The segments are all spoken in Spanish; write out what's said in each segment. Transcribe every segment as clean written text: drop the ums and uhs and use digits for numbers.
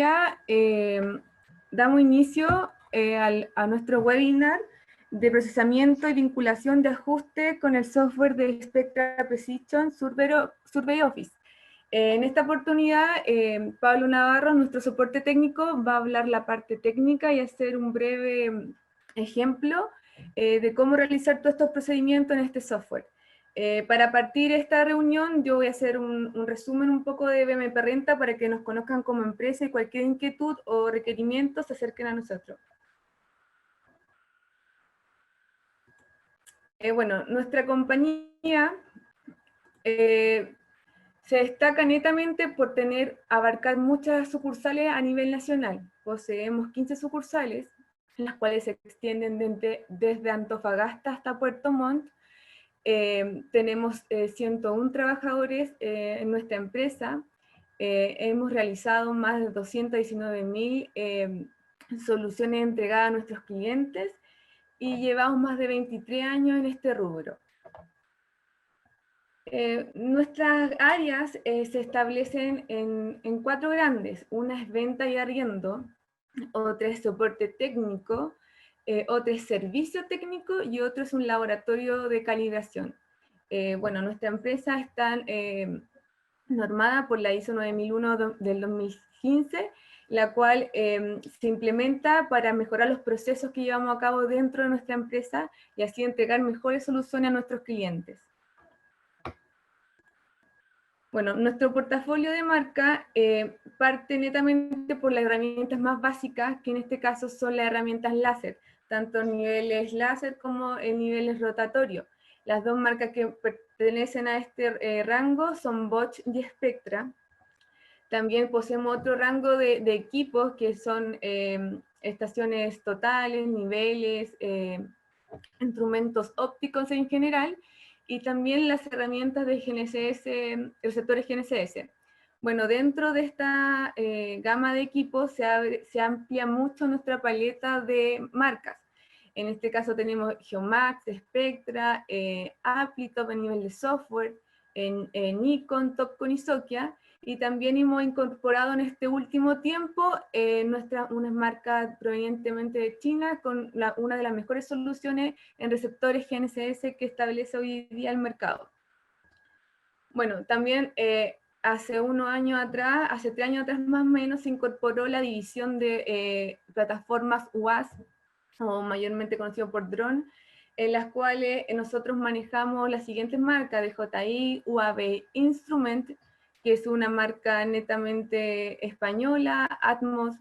día damos inicio a nuestro webinar de procesamiento y vinculación de ajuste con el software de Spectra Precision Survey Office. En esta oportunidad, Pablo Navarro, nuestro soporte técnico, va a hablar la parte técnica y hacer un breve ejemplo de cómo realizar todos estos procedimientos en este software. Para partir esta reunión, yo voy a hacer un resumen un poco de BMP Renta para que nos conozcan como empresa y cualquier inquietud o requerimiento se acerquen a nosotros. Bueno, nuestra compañía se destaca netamente por abarcar muchas sucursales a nivel nacional. Poseemos 15 sucursales, las cuales se extienden desde Antofagasta hasta Puerto Montt. Tenemos 101 trabajadores en nuestra empresa. Hemos realizado más de 219.000 soluciones entregadas a nuestros clientes y llevamos más de 23 años en este rubro. Nuestras áreas se establecen en 4 grandes. Una es venta y arriendo, otra es soporte técnico, otra es servicio técnico y otro es un laboratorio de calibración. Bueno, nuestra empresa está normada por la ISO 9001 del 2015, la cual se implementa para mejorar los procesos que llevamos a cabo dentro de nuestra empresa y así entregar mejores soluciones a nuestros clientes. Bueno, nuestro portafolio de marca parte netamente por las herramientas más básicas, que en este caso son las herramientas láser, tanto en niveles láser como en niveles rotatorios. Las dos marcas que pertenecen a este rango son Bosch y Spectra. También poseemos otro rango de equipos que son estaciones totales, niveles, instrumentos ópticos en general, y también las herramientas de GNSS, receptores GNSS. Bueno, dentro de esta gama de equipos se amplia mucho nuestra paleta de marcas. En este caso tenemos Geomax, Spectra, Applitop en nivel de software, Nikon, Topcon y Sokia, y también hemos incorporado en este último tiempo unas marcas provenientemente de China con una de las mejores soluciones en receptores GNSS que establece hoy día el mercado. Bueno, también hace unos años atrás, hace 3 años atrás más o menos, se incorporó la división de plataformas UAS, o mayormente conocido por drone, en las cuales nosotros manejamos las siguientes marcas: DJI, UAV Instrument, que es una marca netamente española, Atmos,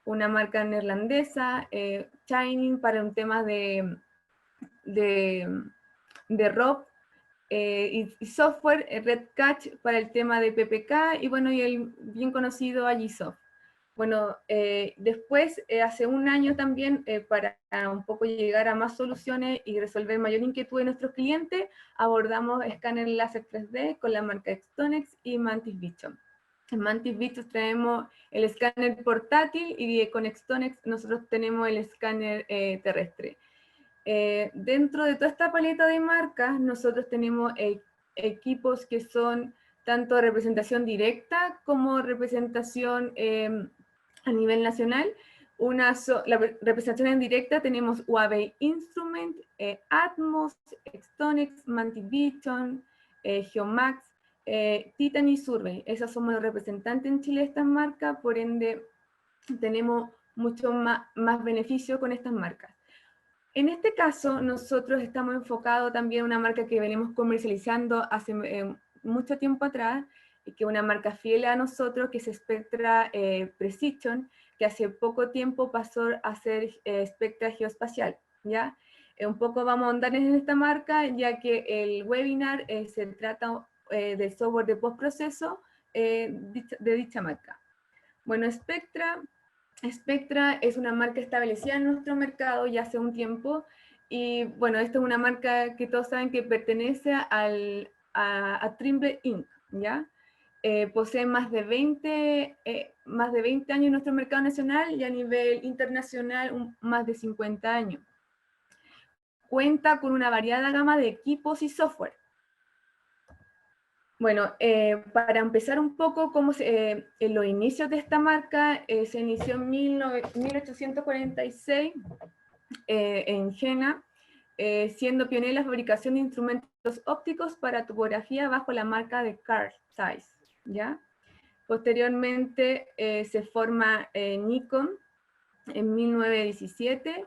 una marca neerlandesa, Shining para un tema de ROP, y software, Red Catch para el tema de PPK, y bueno, y el bien conocido Agisoft. Bueno, después, hace un año también, para un poco llegar a más soluciones y resolver mayor inquietud de nuestros clientes, abordamos escáner láser 3D con la marca Extonex y Mantis Vision. En Mantis Vision traemos el escáner portátil y con Extonex nosotros tenemos el escáner terrestre. Dentro de toda esta paleta de marcas, nosotros tenemos equipos que son tanto representación directa como representación a nivel nacional. La representación en directa tenemos UAV Instrument, Atmos, Extonex, Mantis Vision, Geomax, Titan y Survey. Esas somos los representantes en Chile de estas marcas, por ende tenemos mucho más beneficio con estas marcas. En este caso, nosotros estamos enfocados también en una marca que venimos comercializando hace mucho tiempo atrás, que es una marca fiel a nosotros, que es Spectra Precision, que hace poco tiempo pasó a ser Spectra Geoespacial, ¿ya? Un poco vamos a ahondar en esta marca, ya que el webinar se trata del software de postproceso de dicha marca. Bueno, Spectra es una marca establecida en nuestro mercado ya hace un tiempo, y bueno, esta es una marca que todos saben que pertenece a Trimble Inc., ¿ya? Posee más de 20 años en nuestro mercado nacional y a nivel internacional más de 50 años. Cuenta con una variada gama de equipos y software. Bueno, para empezar un poco, en los inicios de esta marca, se inició en 1846 en Jena, siendo pionera en la fabricación de instrumentos ópticos para topografía bajo la marca de Carl Zeiss, ¿ya? Posteriormente se forma Nikon en 1917,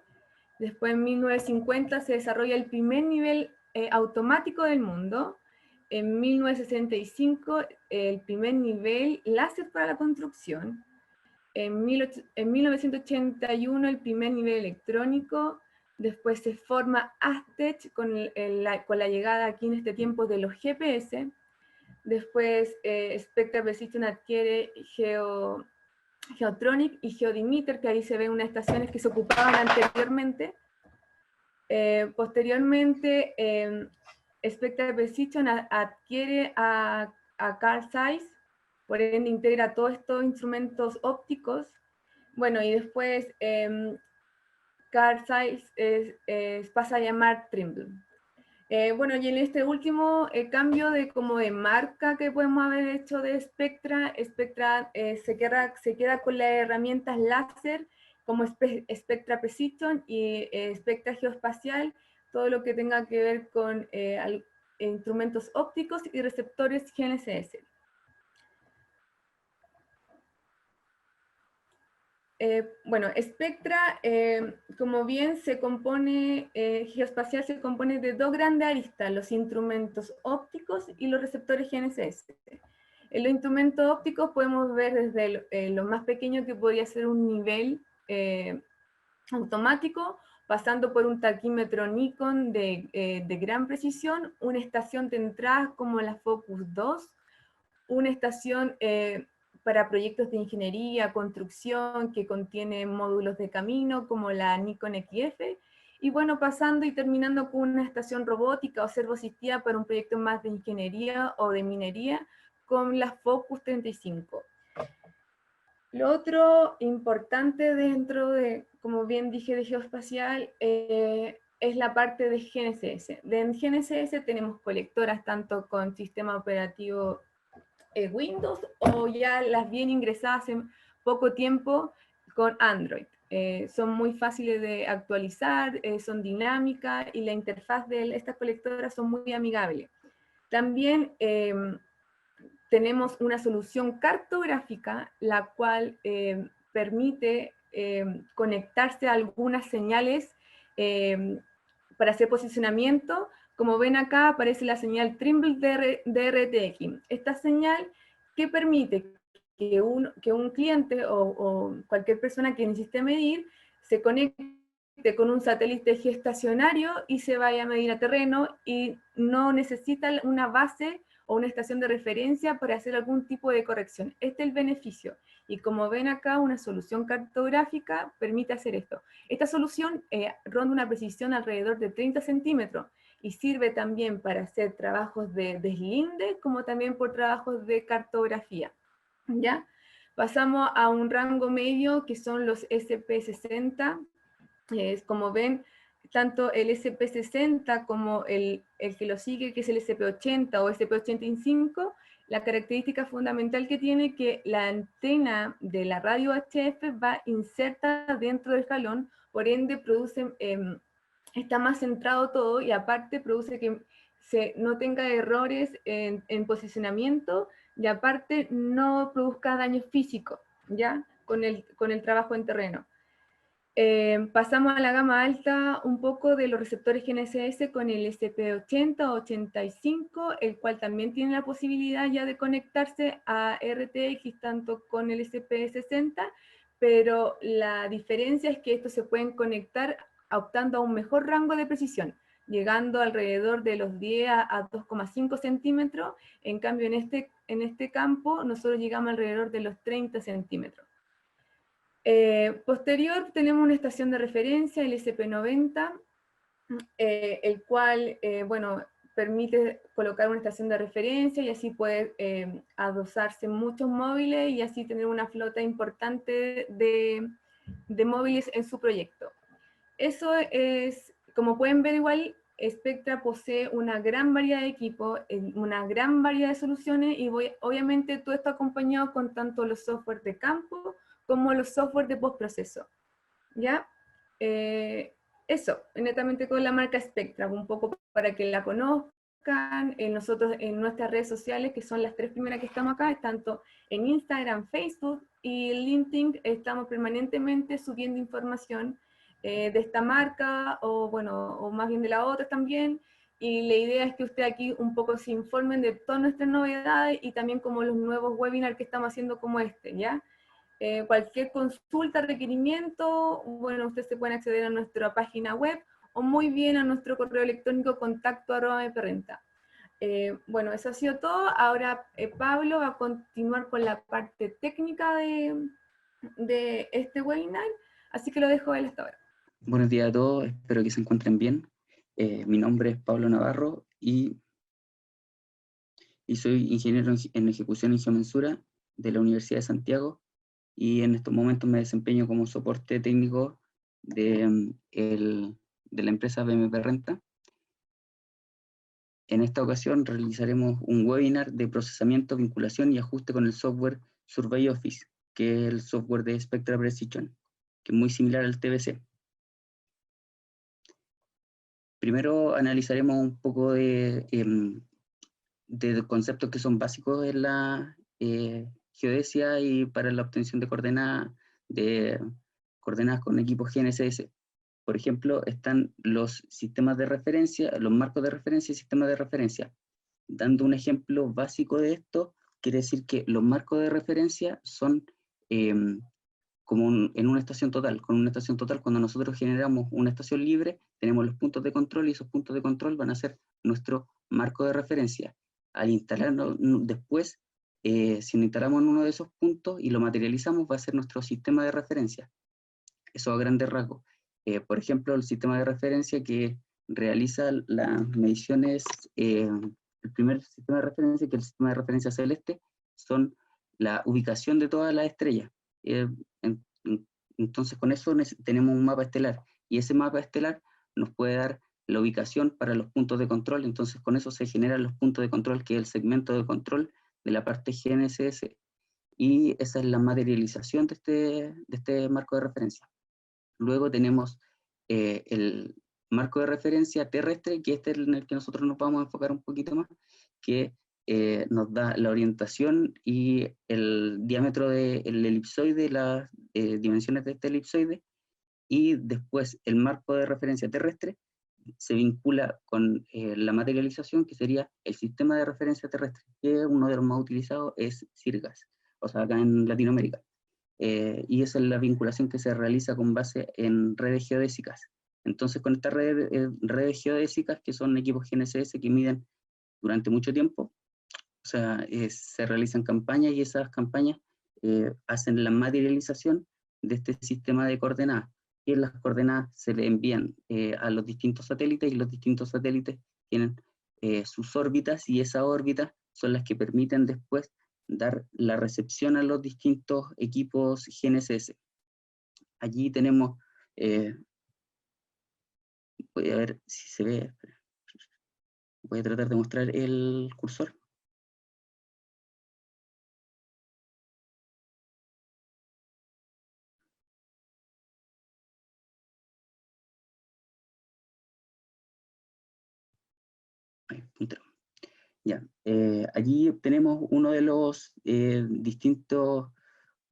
después en 1950 se desarrolla el primer nivel automático del mundo, en 1965 el primer nivel láser para la construcción, en 1981 el primer nivel electrónico, después se forma Aztec con la llegada aquí en este tiempo de los GPS, después Spectra Precision adquiere Geotronic y Geodimeter, que ahí se ven unas estaciones que se ocupaban anteriormente. Posteriormente, Spectra Precision adquiere a Carl Zeiss, por ende integra todos estos instrumentos ópticos. Bueno, y después Carl Zeiss pasa a llamar Trimble. Bueno, y en este último cambio como de marca que podemos haber hecho de Spectra, Spectra se queda con las herramientas láser como Spectra Precision y Spectra Geoespacial, todo lo que tenga que ver con instrumentos ópticos y receptores GNSS. Bueno, Spectra, como bien se compone, geoespacial se compone de dos grandes aristas, los instrumentos ópticos y los receptores GNSS. En los instrumentos ópticos podemos ver desde lo más pequeño que podría ser un nivel automático, pasando por un taquímetro Nikon de gran precisión, una estación de entrada como la Focus 2, una estación para proyectos de ingeniería, construcción, que contiene módulos de camino, como la Nikon XF, y bueno, pasando y terminando con una estación robótica o servoasistida para un proyecto más de ingeniería o de minería, con la Focus 35. Lo otro importante dentro de, como bien dije, de geoespacial, es la parte de GNSS. En GNSS tenemos colectoras tanto con sistema operativo Windows o ya las bien ingresadas en poco tiempo con Android. Son muy fáciles de actualizar, son dinámicas y la interfaz de estas colectoras son muy amigables. También tenemos una solución cartográfica, la cual permite conectarse a algunas señales para hacer posicionamiento. Como ven acá aparece la señal Trimble de RTX. Esta señal que permite que un cliente o cualquier persona que necesite medir se conecte con un satélite geoestacionario y se vaya a medir a terreno y no necesita una base o una estación de referencia para hacer algún tipo de corrección. Este es el beneficio. Y como ven acá, una solución cartográfica permite hacer esto. Esta solución ronda una precisión alrededor de 30 centímetros y sirve también para hacer trabajos de deslinde, como también por trabajos de cartografía. ¿Ya? Pasamos a un rango medio que son los SP60. Como ven, tanto el SP60 como el que lo sigue, que es el SP80 o SP85, la característica fundamental que tiene es que la antena de la radio HF va inserta dentro del escalón, por ende produce, está más centrado todo y aparte produce que no tenga errores en posicionamiento y aparte no produzca daños físicos, ¿ya? Con el trabajo en terreno. Pasamos a la gama alta un poco de los receptores GNSS con el SP80 o 85, el cual también tiene la posibilidad ya de conectarse a RTX tanto con el SP60, pero la diferencia es que estos se pueden conectar optando a un mejor rango de precisión, llegando alrededor de los 10 a 2,5 centímetros, en cambio en este campo nosotros llegamos alrededor de los 30 centímetros. Posterior tenemos una estación de referencia, el SP90, el cual, bueno, permite colocar una estación de referencia y así puede adosarse muchos móviles y así tener una flota importante de móviles en su proyecto. Eso es, como pueden ver igual, Spectra posee una gran variedad de equipos, una gran variedad de soluciones, y obviamente todo esto acompañado con tanto los software de campo como los software de postproceso. ¿Ya? Eso, netamente con la marca Spectra, un poco para que la conozcan. Nosotros en nuestras redes sociales, que son las 3 primeras que estamos acá, tanto en Instagram, Facebook y LinkedIn, estamos permanentemente subiendo información de esta marca, o bueno, o más bien de la otra también, y la idea es que usted aquí un poco se informen de todas nuestras novedades y también como los nuevos webinars que estamos haciendo como este, ¿ya? Cualquier consulta, requerimiento, bueno, ustedes se pueden acceder a nuestra página web o muy bien a nuestro correo electrónico contacto@mprenta. Bueno, eso ha sido todo. Ahora Pablo va a continuar con la parte técnica de este webinar, así que lo dejo a él hasta ahora. Buenos días a todos, espero que se encuentren bien. Mi nombre es Pablo Navarro y soy ingeniero en ejecución y geomensura de la Universidad de Santiago, y en estos momentos me desempeño como soporte técnico de la empresa BMP Renta. En esta ocasión realizaremos un webinar de procesamiento, vinculación y ajuste con el software Survey Office, que es el software de Spectra Precision, que es muy similar al TBC. Primero analizaremos un poco de conceptos que son básicos en la geodesia y para la obtención de coordenadas con equipos GNSS. Por ejemplo, están los sistemas de referencia, los marcos de referencia y sistemas de referencia. Dando un ejemplo básico de esto, quiere decir que los marcos de referencia son como en una estación total. Con una estación total, cuando nosotros generamos una estación libre, tenemos los puntos de control, y esos puntos de control van a ser nuestro marco de referencia. Al instalarlo después, si instalamos en uno de esos puntos y lo materializamos, va a ser nuestro sistema de referencia. Eso a grandes rasgos. Por ejemplo, el sistema de referencia que realiza las mediciones, el primer sistema de referencia, que es el sistema de referencia celeste, son la ubicación de todas las estrellas. Entonces con eso tenemos un mapa estelar, y ese mapa estelar nos puede dar la ubicación para los puntos de control. Entonces con eso se generan los puntos de control, que es el segmento de control de la parte GNSS, y esa es la materialización de este marco de referencia. Luego tenemos el marco de referencia terrestre, que este es en el que nosotros nos vamos a enfocar un poquito más, que nos da la orientación y el diámetro del elipsoide, las dimensiones de este elipsoide. Y después el marco de referencia terrestre se vincula con la materialización, que sería el sistema de referencia terrestre, que uno de los más utilizados es CIRGAS, o sea, acá en Latinoamérica. Y esa es la vinculación que se realiza con base en redes geodésicas. Entonces, con estas redes geodésicas, que son equipos GNSS que miden durante mucho tiempo, o sea, se realizan campañas, y esas campañas hacen la materialización de este sistema de coordenadas, y las coordenadas se le envían a los distintos satélites, y los distintos satélites tienen sus órbitas, y esas órbitas son las que permiten después dar la recepción a los distintos equipos GNSS. Allí tenemos, voy a ver si se ve, voy a tratar de mostrar el cursor. Ahí, puntero. Ya, allí tenemos uno de los distintos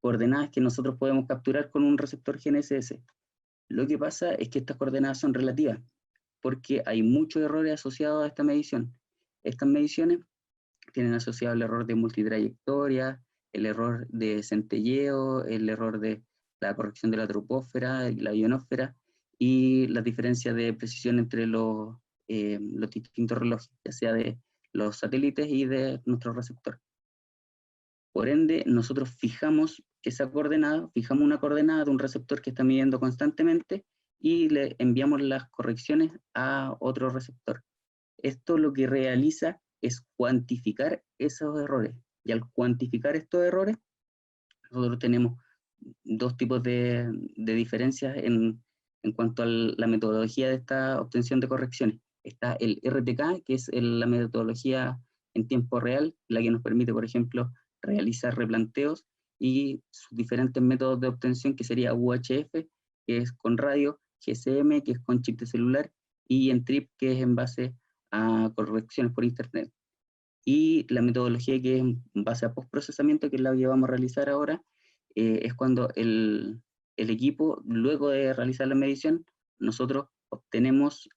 coordenadas que nosotros podemos capturar con un receptor GNSS. Lo que pasa es que estas coordenadas son relativas, porque hay muchos errores asociados a esta medición. Estas mediciones tienen asociado el error de multitrayectoria, el error de centelleo, el error de la corrección de la troposfera y la ionosfera, y las diferencias de precisión entre los distintos relojes, ya sea de los satélites y de nuestro receptor. Por ende, nosotros fijamos esa coordenada, fijamos una coordenada de un receptor que está midiendo constantemente, y le enviamos las correcciones a otro receptor. Esto lo que realiza es cuantificar esos errores, y al cuantificar estos errores, nosotros tenemos dos tipos de diferencias en cuanto a la metodología de esta obtención de correcciones. Está el RTK, que es la metodología en tiempo real, la que nos permite, por ejemplo, realizar replanteos y sus diferentes métodos de obtención, que sería UHF, que es con radio, GSM, que es con chip de celular, y Entrip, que es en base a correcciones por internet. Y la metodología que es en base a postprocesamiento, que es la que vamos a realizar ahora, es cuando el equipo, luego de realizar la medición, nosotros obtenemos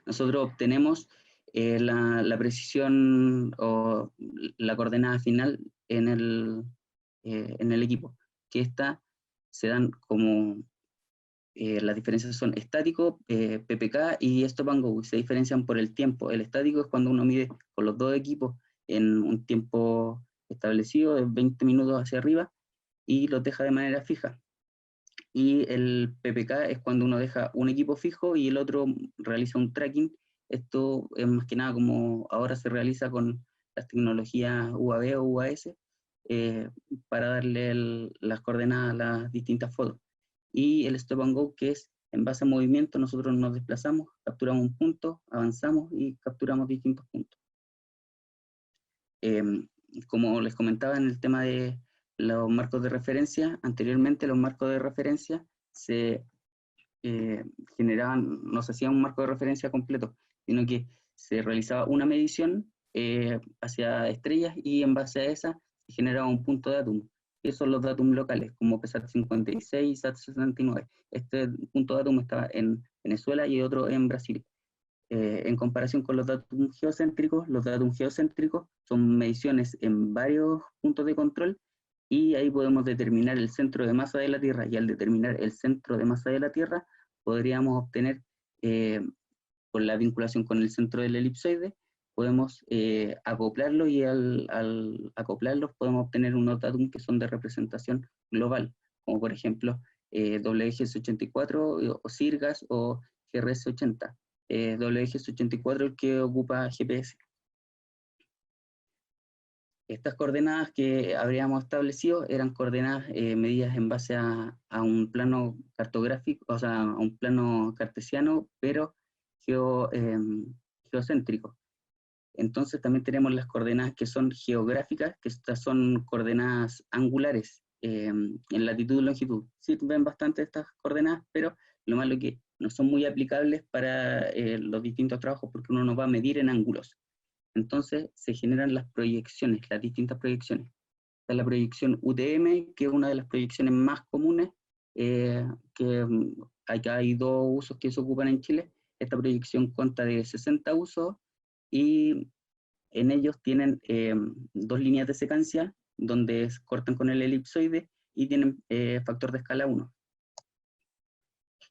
nosotros obtenemos la precisión o la coordenada final en el equipo, que esta se dan como, las diferencias son estático, PPK y Stop and Go, se diferencian por el tiempo. El estático es cuando uno mide con los dos equipos en un tiempo establecido de 20 minutos hacia arriba y los deja de manera fija. Y el PPK es cuando uno deja un equipo fijo y el otro realiza un tracking. Esto es más que nada como ahora se realiza con las tecnologías UAV o UAS, para darle las coordenadas a las distintas fotos. Y el Stop and Go, que es en base a movimiento, nosotros nos desplazamos, capturamos un punto, avanzamos y capturamos distintos puntos. Como les comentaba en el tema de los marcos de referencia, anteriormente los marcos de referencia se generaban, no se hacía un marco de referencia completo, sino que se realizaba una medición hacia estrellas y en base a esa se generaba un punto de datum. Esos son los datum locales, como PSAT 56 y SAT 69. Este punto de datum estaba en Venezuela y otro en Brasil. En comparación con los datum geocéntricos son mediciones en varios puntos de control y ahí podemos determinar el centro de masa de la Tierra, y al determinar el centro de masa de la Tierra podríamos obtener, por la vinculación con el centro del elipsoide, podemos acoplarlo, y al acoplarlos podemos obtener unos datum que son de representación global, como por ejemplo WGS84 o SIRGAS o GRS80. WGS84 el que ocupa GPS. Estas coordenadas que habríamos establecido eran coordenadas medidas en base a un plano cartográfico, o sea, a un plano cartesiano, pero geocéntrico. Entonces también tenemos las coordenadas que son geográficas, que estas son coordenadas angulares, en latitud y longitud. Sí ven bastante estas coordenadas, pero lo malo es que no son muy aplicables para los distintos trabajos, porque uno no va a medir en ángulos. Entonces se generan las proyecciones, las distintas proyecciones. Está la proyección UTM, que es una de las proyecciones más comunes, acá hay dos usos que se ocupan en Chile. Esta proyección cuenta de 60 usos y en ellos tienen dos líneas de secancia donde cortan con el elipsoide y tienen factor de escala 1.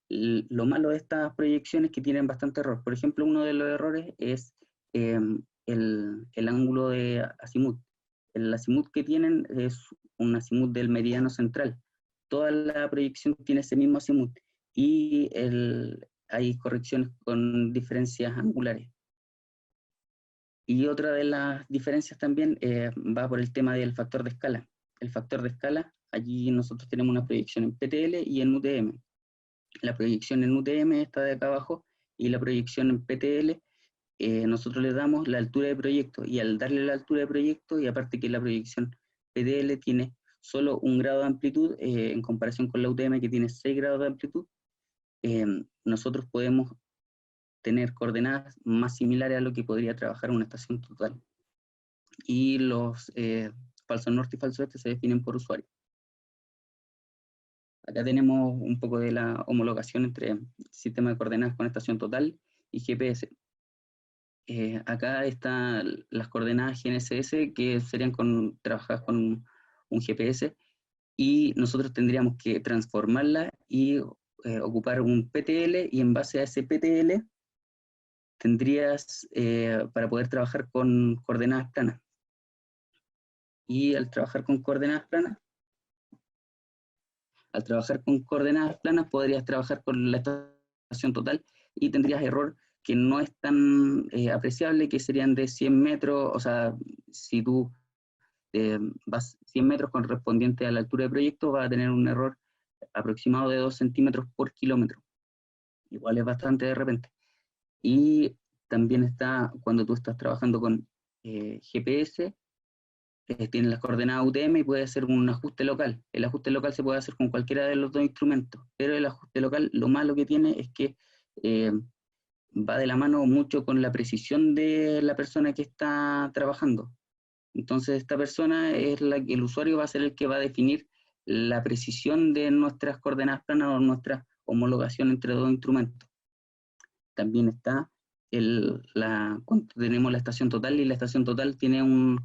Lo malo de estas proyecciones es que tienen bastante error. Por ejemplo, uno de los errores es el ángulo de azimut. El azimut que tienen es un azimut del meridiano central. Toda la proyección tiene ese mismo azimut y hay correcciones con diferencias angulares. Y otra de las diferencias también va por el tema del factor de escala. El factor de escala, allí nosotros tenemos una proyección en PTL y en UTM. La proyección en UTM está de acá abajo, y la proyección en PTL, nosotros le damos la altura de proyecto, y al darle la altura de proyecto, y aparte que la proyección PTL tiene solo 1 grado de amplitud, en comparación con la UTM que tiene 6 grados de amplitud, nosotros podemos tener coordenadas más similares a lo que podría trabajar una estación total. Y los falso norte y falso este se definen por usuario. Acá tenemos un poco de la homologación entre sistema de coordenadas con estación total y GPS. Acá están las coordenadas GNSS, que serían trabajadas con un GPS, y nosotros tendríamos que transformarla y ocupar un PTL, y en base a ese PTL tendrías para poder trabajar con coordenadas planas. Y al trabajar con coordenadas planas, podrías trabajar con la estación total y tendrías error que no es tan apreciable, que serían de 100 metros, o sea, si tú vas 100 metros correspondiente a la altura de proyecto, vas a tener un error aproximado de 2 centímetros por kilómetro. Igual es bastante de repente. Y también está, cuando tú estás trabajando con GPS, tiene las coordenadas UTM y puede hacer un ajuste local. El ajuste local se puede hacer con cualquiera de los dos instrumentos, pero el ajuste local, lo malo que tiene es que va de la mano mucho con la precisión de la persona que está trabajando. Entonces esta persona es el usuario va a ser el que va a definir la precisión de nuestras coordenadas planas o nuestra homologación entre dos instrumentos. También está tenemos la estación total, y la estación total tiene un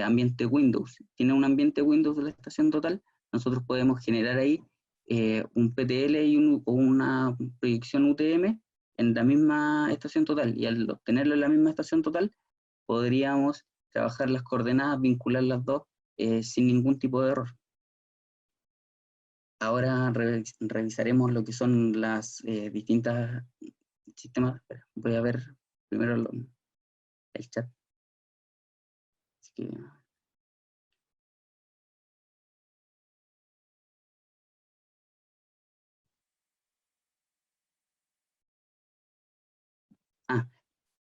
ambiente Windows. Tiene un ambiente Windows de la estación total. Nosotros podemos generar ahí un PTL o una proyección UTM en la misma estación total, y al obtenerlo en la misma estación total, podríamos trabajar las coordenadas, vincular las dos sin ningún tipo de error. Ahora revisaremos lo que son las distintas sistemas. Voy a ver primero el chat. Así que,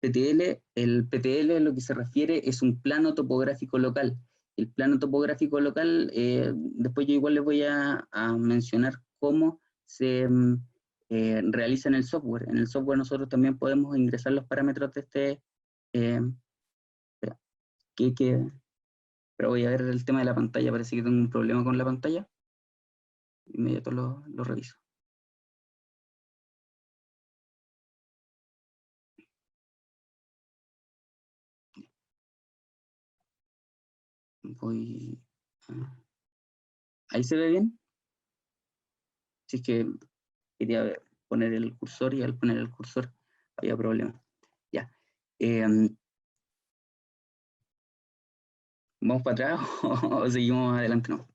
PTL, el PTL lo que se refiere es un plano topográfico local. El plano topográfico local, después yo igual les voy a mencionar cómo se realiza en el software. En el software nosotros también podemos ingresar los parámetros de este... espera, pero voy a ver el tema de la pantalla, parece que tengo un problema con la pantalla. Inmediato lo reviso. Voy... ¿Ahí se ve bien? Así que quería poner el cursor, y al poner el cursor había problema. Ya. ¿Vamos para atrás o seguimos adelante? No.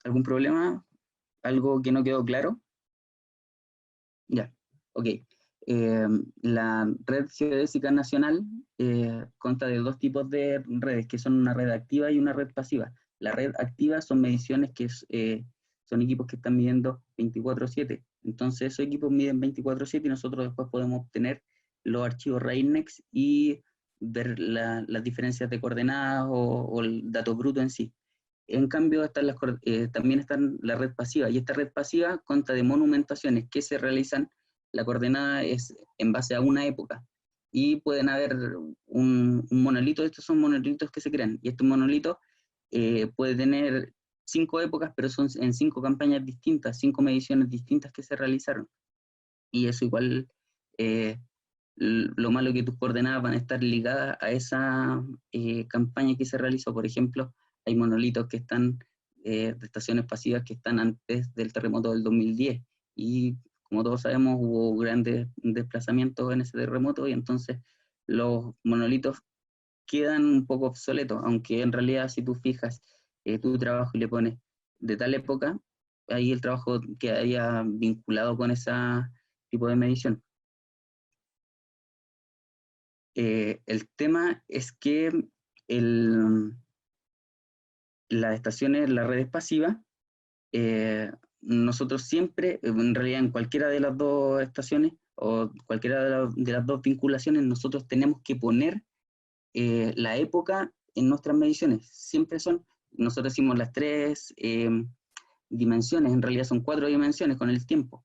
¿Algún problema? ¿Algo que no quedó claro? Ya, ok. La red geodésica nacional consta de dos tipos de redes, que son una red activa y una red pasiva. La red activa son mediciones que son equipos que están midiendo 24/7. Entonces esos equipos miden 24/7 y nosotros después podemos obtener los archivos RAINEX y ver las diferencias de coordenadas o el dato bruto en sí. En cambio, también está la red pasiva, y esta red pasiva consta de monumentaciones que se realizan. La coordenada es en base a una época, y pueden haber un monolito. Estos son monolitos que se crean, y este monolito puede tener 5 épocas, pero son en 5 campañas distintas, 5 mediciones distintas que se realizaron. Y eso igual, lo malo que tus coordenadas van a estar ligadas a esa campaña que se realizó. Por ejemplo, hay monolitos que están de estaciones pasivas que están antes del terremoto del 2010, y como todos sabemos hubo grandes desplazamientos en ese terremoto, y entonces los monolitos quedan un poco obsoletos, aunque en realidad si tú fijas tu trabajo y le pones de tal época, ahí el trabajo quedaría vinculado con ese tipo de medición. El tema es que las estaciones, las redes pasivas, nosotros siempre, en realidad en cualquiera de las dos estaciones o cualquiera de las dos vinculaciones, nosotros tenemos que poner la época en nuestras mediciones. Siempre nosotros decimos las 3 dimensiones, en realidad son 4 dimensiones con el tiempo,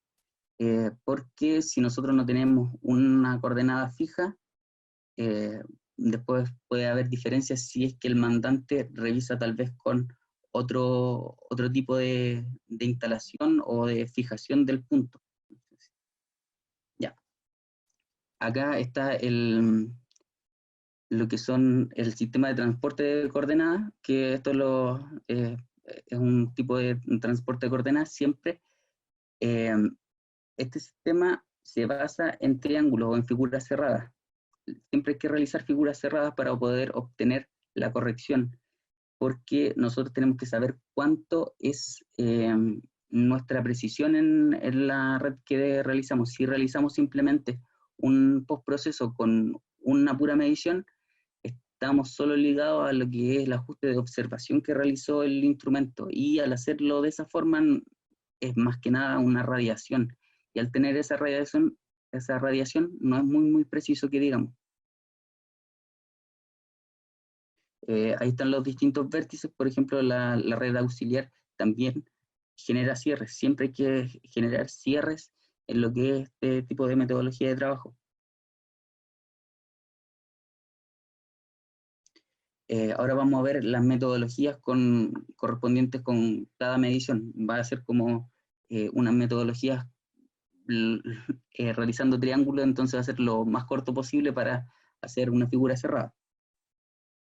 porque si nosotros no tenemos una coordenada fija, después puede haber diferencias si es que el mandante revisa tal vez con otro tipo de instalación o de fijación del punto. Ya. Acá está lo que son el sistema de transporte de coordenadas, que esto es un tipo de transporte de coordenadas siempre. Este sistema se basa en triángulos o en figuras cerradas. Siempre hay que realizar figuras cerradas para poder obtener la corrección, porque nosotros tenemos que saber cuánto es nuestra precisión en la red que realizamos. Si realizamos simplemente un postproceso con una pura medición, estamos solo ligados a lo que es el ajuste de observación que realizó el instrumento, y al hacerlo de esa forma es más que nada una radiación, y al tener esa radiación no es muy preciso que digamos. Ahí están los distintos vértices. Por ejemplo, la red auxiliar también genera cierres. Siempre hay que generar cierres en lo que es este tipo de metodología de trabajo. Ahora vamos a ver las metodologías correspondientes con cada medición. Va a ser como unas metodologías realizando triángulos, entonces va a ser lo más corto posible para hacer una figura cerrada.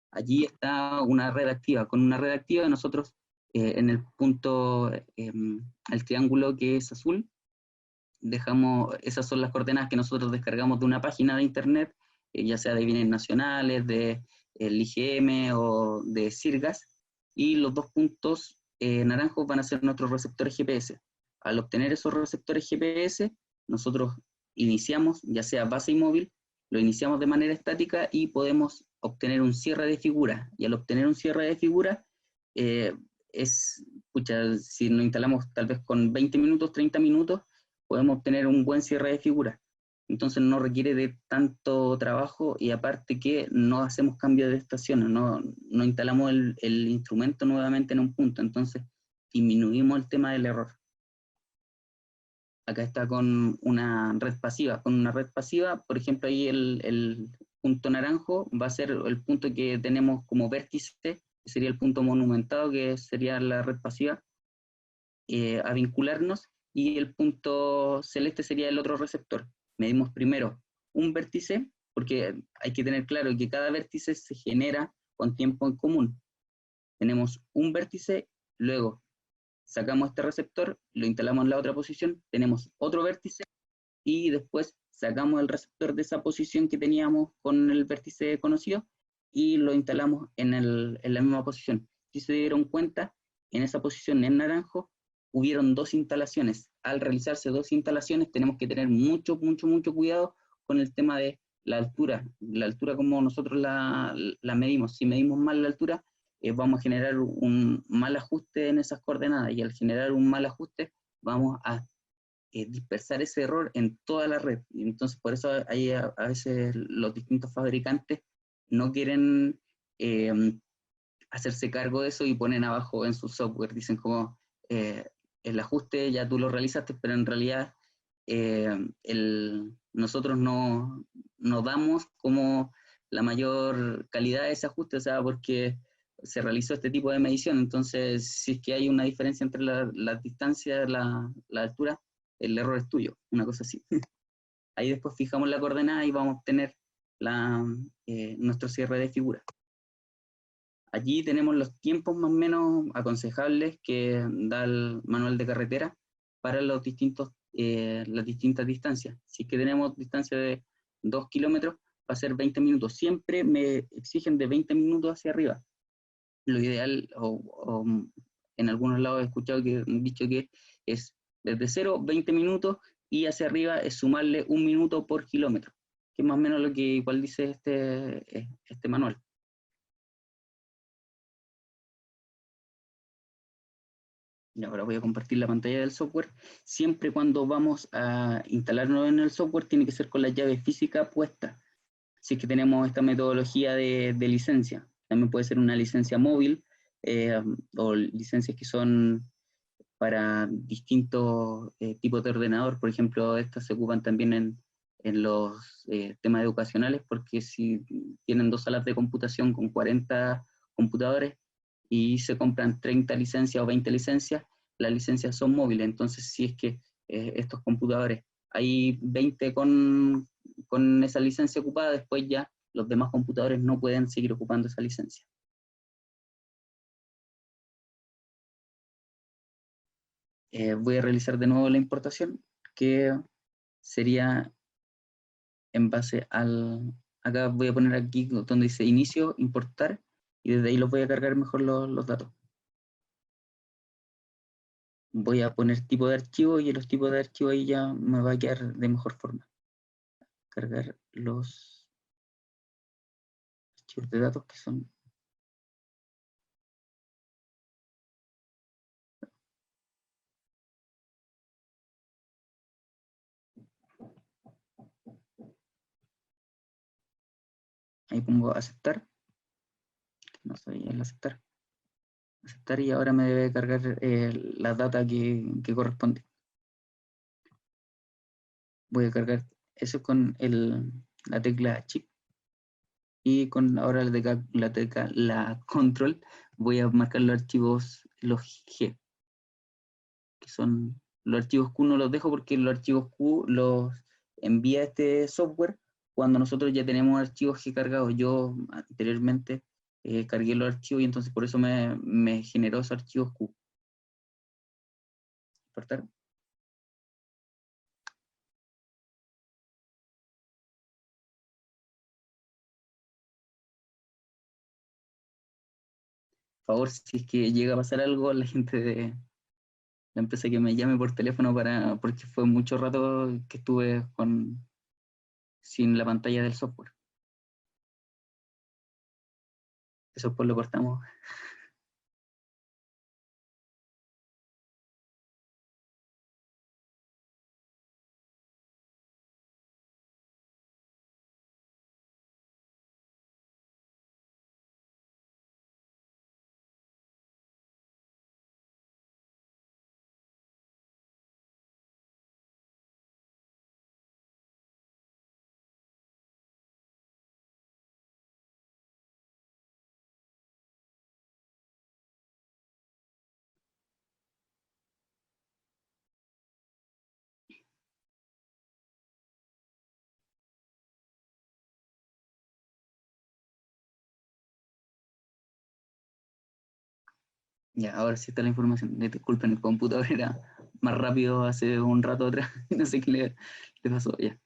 Allí está una red activa. Con una red activa nosotros en el punto, el triángulo que es azul, esas son las coordenadas que nosotros descargamos de una página de internet, ya sea de bienes nacionales, de el IGM o de Sirgas, y los dos puntos naranjos van a ser nuestros receptores GPS. Al obtener esos receptores GPS, nosotros iniciamos, ya sea base y móvil, lo iniciamos de manera estática y podemos obtener un cierre de figura. Y al obtener un cierre de figura, si lo instalamos tal vez con 20 minutos, 30 minutos, podemos obtener un buen cierre de figura. Entonces no requiere de tanto trabajo, y aparte que no hacemos cambio de estaciones, no instalamos el instrumento nuevamente en un punto, entonces disminuimos el tema del error. Acá está con una red pasiva. Con una red pasiva, por ejemplo, ahí el punto naranjo va a ser el punto que tenemos como vértice, que sería el punto monumentado, que sería la red pasiva, a vincularnos, y el punto celeste sería el otro receptor. Medimos primero un vértice, porque hay que tener claro que cada vértice se genera con tiempo en común. Tenemos un vértice, luego sacamos este receptor, lo instalamos en la otra posición, tenemos otro vértice, y después sacamos el receptor de esa posición que teníamos con el vértice conocido, y lo instalamos en la misma posición. Si se dieron cuenta, en esa posición en naranjo, hubieron dos instalaciones. Al realizarse dos instalaciones, tenemos que tener mucho cuidado con el tema de la altura. La altura, como nosotros la medimos. Si medimos mal la altura, vamos a generar un mal ajuste en esas coordenadas, y al generar un mal ajuste, vamos a dispersar ese error en toda la red. Y entonces, por eso hay a veces los distintos fabricantes no quieren hacerse cargo de eso, y ponen abajo en su software, dicen como el ajuste ya tú lo realizaste, pero en realidad nosotros no damos como la mayor calidad de ese ajuste, o sea, porque se realizó este tipo de medición. Entonces, si es que hay una diferencia entre la distancia, la altura, el error es tuyo, una cosa así. Ahí después fijamos la coordenada y vamos a obtener nuestro cierre de figura. Allí tenemos los tiempos más o menos aconsejables que da el manual de carretera para las distintas distancias. Si es que tenemos distancia de 2 kilómetros, va a ser 20 minutos. Siempre me exigen de 20 minutos hacia arriba. Lo ideal, o en algunos lados he escuchado que han dicho que es desde 0, 20 minutos, y hacia arriba es sumarle 1 minuto por kilómetro, que es más o menos lo que igual dice este manual. Y ahora voy a compartir la pantalla del software. Siempre cuando vamos a instalarnos en el software, tiene que ser con la llave física puesta. Si es que tenemos esta metodología de licencia. También puede ser una licencia móvil, o licencias que son para distintos tipos de ordenador. Por ejemplo, estas se ocupan también en los temas educacionales, porque si tienen 2 salas de computación con 40 computadores, y se compran 30 licencias o 20 licencias, las licencias son móviles. Entonces, si es que estos computadores, hay 20 con esa licencia ocupada, después ya los demás computadores no pueden seguir ocupando esa licencia. Voy a realizar de nuevo la importación, que sería en base acá voy a poner aquí donde dice inicio, importar, y desde ahí los voy a cargar mejor los datos. Voy a poner tipo de archivo, y los tipos de archivo ahí ya me va a quedar de mejor forma. Cargar los archivos. archivos de datos que son... Ahí pongo aceptar, no soy el aceptar. Aceptar y ahora me debe cargar la data que corresponde. Voy a cargar eso con la tecla Shift y con ahora la control voy a marcar los archivos, los G, que son los archivos Q. No los dejo porque los archivos Q los envía este software cuando nosotros ya tenemos archivos G cargados. Yo anteriormente cargué los archivos y entonces por eso me generó esos archivos Q. ¿Importar? Por favor, si es que llega a pasar algo, la gente de la empresa que me llame por teléfono porque fue mucho rato que estuve sin la pantalla del software. Eso pues lo cortamos. Ya, ahora sí está la información. Disculpen, el computador era más rápido hace un rato atrás. No sé qué le pasó. Ya.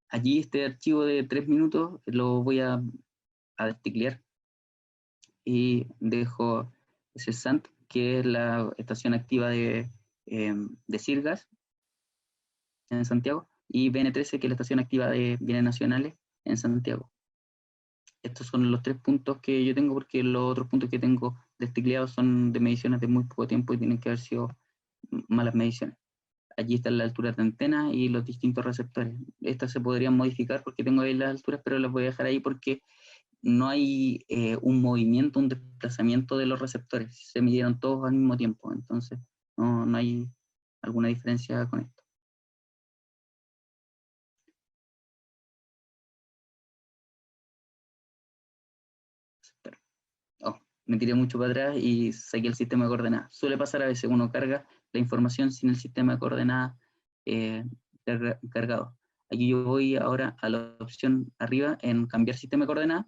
Allí este archivo de 3 minutos lo voy a desteclear y dejo ese SANT, que es la estación activa de Sirgas en Santiago, y BN13, que es la estación activa de Bienes Nacionales en Santiago. Estos son los 3 puntos que yo tengo, porque los otros puntos que tengo destecleados son de mediciones de muy poco tiempo y tienen que haber sido malas mediciones. Allí está la altura de antena y los distintos receptores. Estas se podrían modificar porque tengo ahí las alturas, pero las voy a dejar ahí porque no hay un movimiento, un desplazamiento de los receptores. Se midieron todos al mismo tiempo, entonces no hay alguna diferencia con esto. Oh, me tiré mucho para atrás y saqué el sistema de coordenadas. Suele pasar a veces, uno carga la información sin el sistema de coordenadas cargado. Aquí yo voy ahora a la opción arriba en cambiar sistema de coordenadas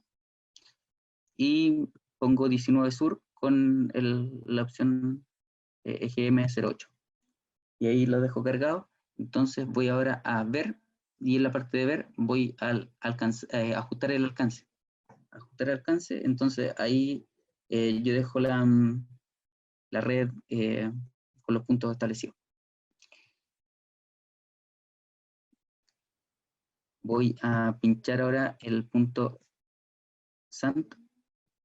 y pongo 19 sur con la opción EGM08. Y ahí lo dejo cargado. Entonces voy ahora a ver, y en la parte de ver voy a ajustar el alcance. Ajustar el alcance, entonces ahí yo dejo la red con los puntos establecidos. Voy a pinchar ahora el punto SANT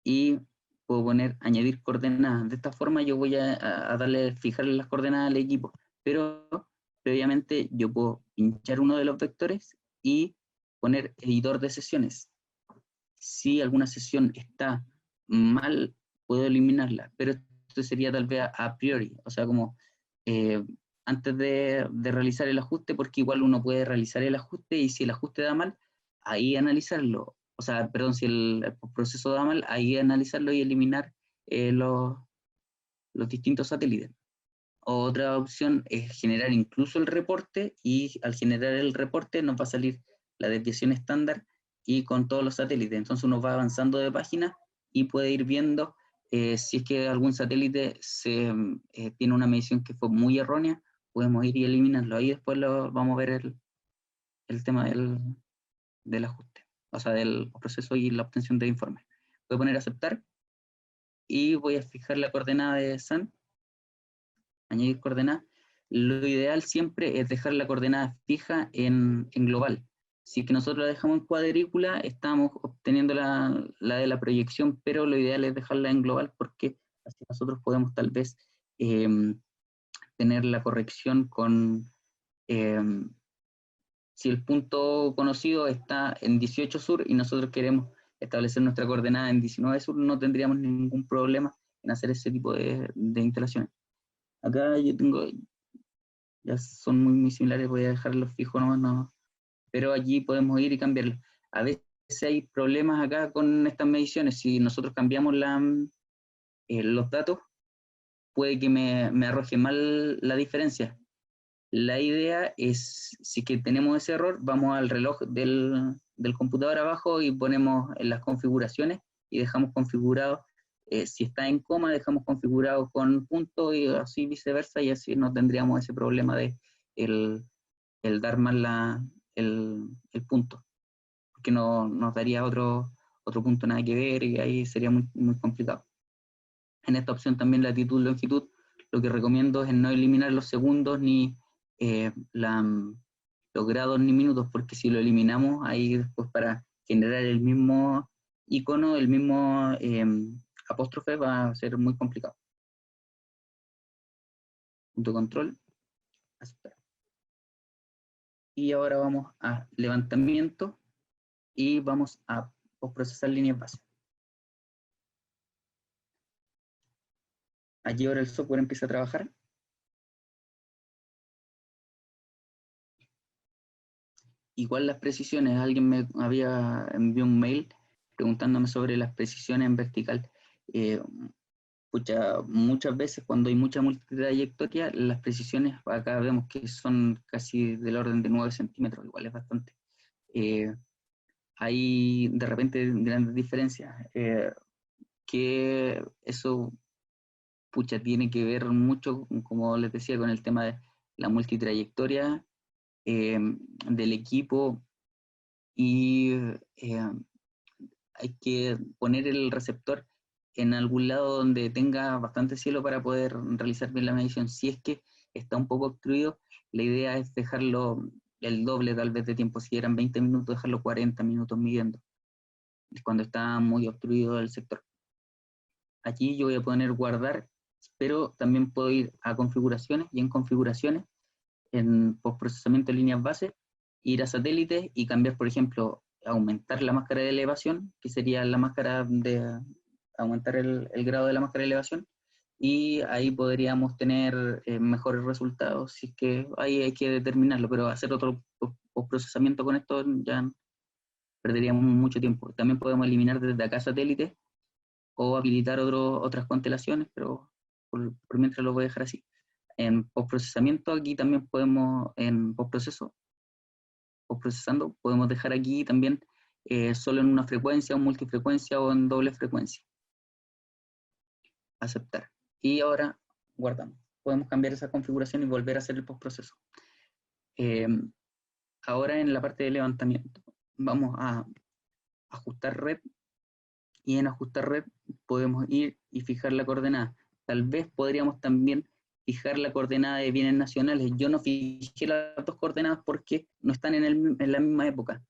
y puedo poner añadir coordenadas. De esta forma yo voy a fijarle las coordenadas al equipo, pero previamente yo puedo pinchar uno de los vectores y poner editor de sesiones. Si alguna sesión está mal, puedo eliminarla, pero esto sería tal vez a priori, o sea, como antes de realizar el ajuste, porque igual uno puede realizar el ajuste y si el ajuste da mal, ahí analizarlo. O sea, perdón, si el proceso da mal, ahí analizarlo y eliminar los distintos satélites. Otra opción es generar incluso el reporte y al generar el reporte nos va a salir la desviación estándar y con todos los satélites. Entonces uno va avanzando de página y puede ir viendo si es que algún satélite tiene una medición que fue muy errónea, podemos ir y eliminarlo. Ahí después vamos a ver el tema del ajuste, o sea, del proceso y la obtención de informes. Voy a poner aceptar y voy a fijar la coordenada de SAN, añadir coordenada. Lo ideal siempre es dejar la coordenada fija en global. Si es que nosotros la dejamos en cuadrícula, estamos obteniendo la de la proyección, pero lo ideal es dejarla en global, porque así nosotros podemos tal vez tener la corrección con, si el punto conocido está en 18 sur y nosotros queremos establecer nuestra coordenada en 19 sur, no tendríamos ningún problema en hacer ese tipo de instalaciones. Acá yo tengo, ya son muy similares, voy a dejarlos fijos nomás, no, pero allí podemos ir y cambiarlos. A veces hay problemas acá con estas mediciones, si nosotros cambiamos los datos, puede que me arroje mal la diferencia. La idea es, si que tenemos ese error, vamos al reloj del computador abajo y ponemos en las configuraciones y dejamos configurado, si está en coma, dejamos configurado con punto y así viceversa, y así no tendríamos ese problema de el dar mal el punto, porque no nos daría otro punto nada que ver y ahí sería muy complicado. En esta opción también latitud, longitud, lo que recomiendo es no eliminar los segundos ni los grados ni minutos, porque si lo eliminamos ahí después para generar el mismo icono, el mismo apóstrofe va a ser muy complicado. Punto control, aceptar. Y ahora vamos a levantamiento y vamos a procesar líneas base. Allí ahora el software empieza a trabajar. Igual las precisiones, alguien me había enviado un mail preguntándome sobre las precisiones en vertical. Muchas veces cuando hay mucha multitrayectoria, las precisiones acá vemos que son casi del orden de 9 centímetros, igual es bastante. Hay de repente grandes diferencias, que eso tiene que ver mucho, como les decía, con el tema de la multitrayectoria del equipo, y hay que poner el receptor en algún lado donde tenga bastante cielo para poder realizar bien la medición. Si es que está un poco obstruido, la idea es dejarlo el doble tal vez de tiempo. Si eran 20 minutos, dejarlo 40 minutos midiendo, cuando está muy obstruido el sector. Aquí yo voy a poner guardar, pero también puedo ir a configuraciones, y en configuraciones, en postprocesamiento de líneas base, ir a satélites y cambiar, por ejemplo, aumentar la máscara de elevación, que sería la máscara de aumentar el grado de la máscara de elevación, y ahí podríamos tener mejores resultados. Si es que ahí hay que determinarlo, pero hacer otro postprocesamiento con esto ya perderíamos mucho tiempo. También podemos eliminar desde acá satélites o habilitar otras constelaciones, pero por mientras lo voy a dejar así. En postprocesamiento aquí también podemos, en postprocesando, podemos dejar aquí también solo en una frecuencia, o multifrecuencia, o en doble frecuencia. Aceptar. Y ahora guardamos. Podemos cambiar esa configuración y volver a hacer el postproceso. Ahora en la parte de levantamiento vamos a ajustar red, y en ajustar red podemos ir y fijar la coordenada. Tal vez podríamos también fijar la coordenada de bienes nacionales. Yo no fijé las dos coordenadas porque no están en la misma época.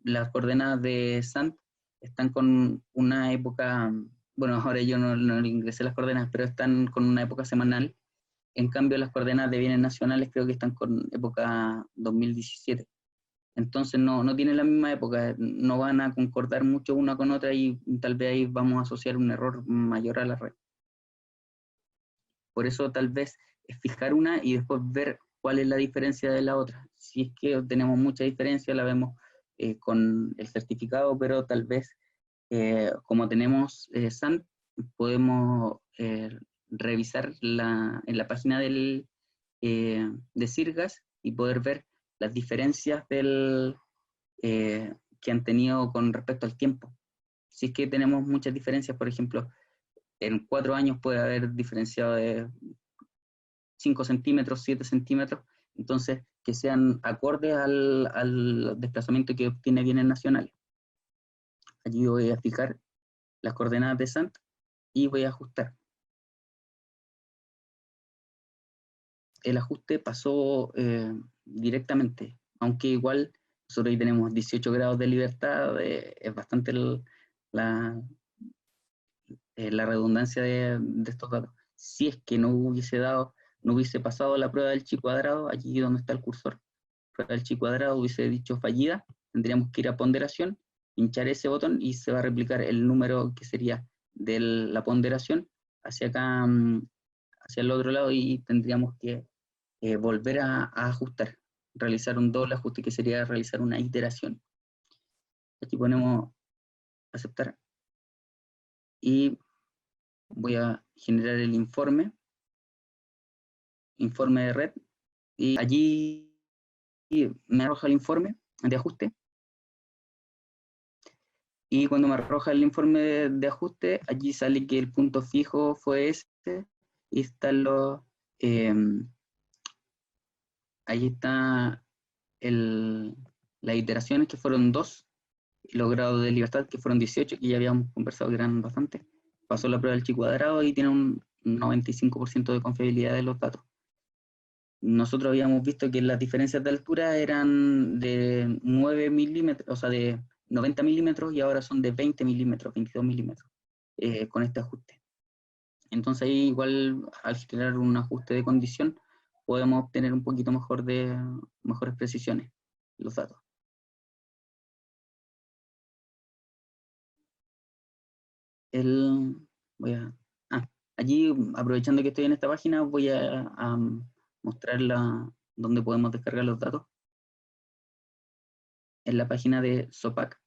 Las coordenadas de Sant están con una época, bueno, ahora yo no ingresé las coordenadas, pero están con una época semanal. En cambio, las coordenadas de bienes nacionales creo que están con época 2017. Entonces no tienen la misma época, no van a concordar mucho una con otra, y tal vez ahí vamos a asociar un error mayor a la red. Por eso tal vez es fijar una y después ver cuál es la diferencia de la otra. Si es que tenemos mucha diferencia, la vemos con el certificado, pero tal vez como tenemos SANT, podemos revisar en la página de Sirgas y poder ver las diferencias que han tenido con respecto al tiempo. Si es que tenemos muchas diferencias, por ejemplo, en 4 años puede haber diferenciado de 5 centímetros, 7 centímetros, entonces que sean acordes al desplazamiento que obtiene bienes nacionales. Allí voy a fijar las coordenadas de Sant y voy a ajustar. El ajuste pasó directamente, aunque igual Nosotros ahí tenemos 18 grados de libertad, es bastante la redundancia de estos datos. Si es que no hubiese pasado la prueba del chi cuadrado, aquí donde está el cursor, prueba del chi cuadrado hubiese dicho fallida, tendríamos que ir a ponderación, pinchar ese botón y se va a replicar el número que sería de la ponderación hacia acá, hacia el otro lado, y tendríamos que volver a ajustar, realizar un doble ajuste, que sería realizar una iteración. Aquí ponemos aceptar y voy a generar el informe de red, y allí me arroja el informe de ajuste, y cuando me arroja el informe de ajuste, allí sale que el punto fijo fue este, y están ahí está las iteraciones, que fueron 2, y los grados de libertad, que fueron 18, que ya habíamos conversado que eran bastante. Pasó la prueba del chi cuadrado y tiene un 95% de confiabilidad de los datos. Nosotros habíamos visto que las diferencias de altura eran de 9 milímetros, o sea, de 90 milímetros, y ahora son de 20 milímetros, 22 milímetros, con este ajuste. Entonces ahí igual, al generar un ajuste de condición, podemos obtener un poquito mejores precisiones los datos. Allí, aprovechando que estoy en esta página, voy a mostrar donde podemos descargar los datos. En la página de SOPAC,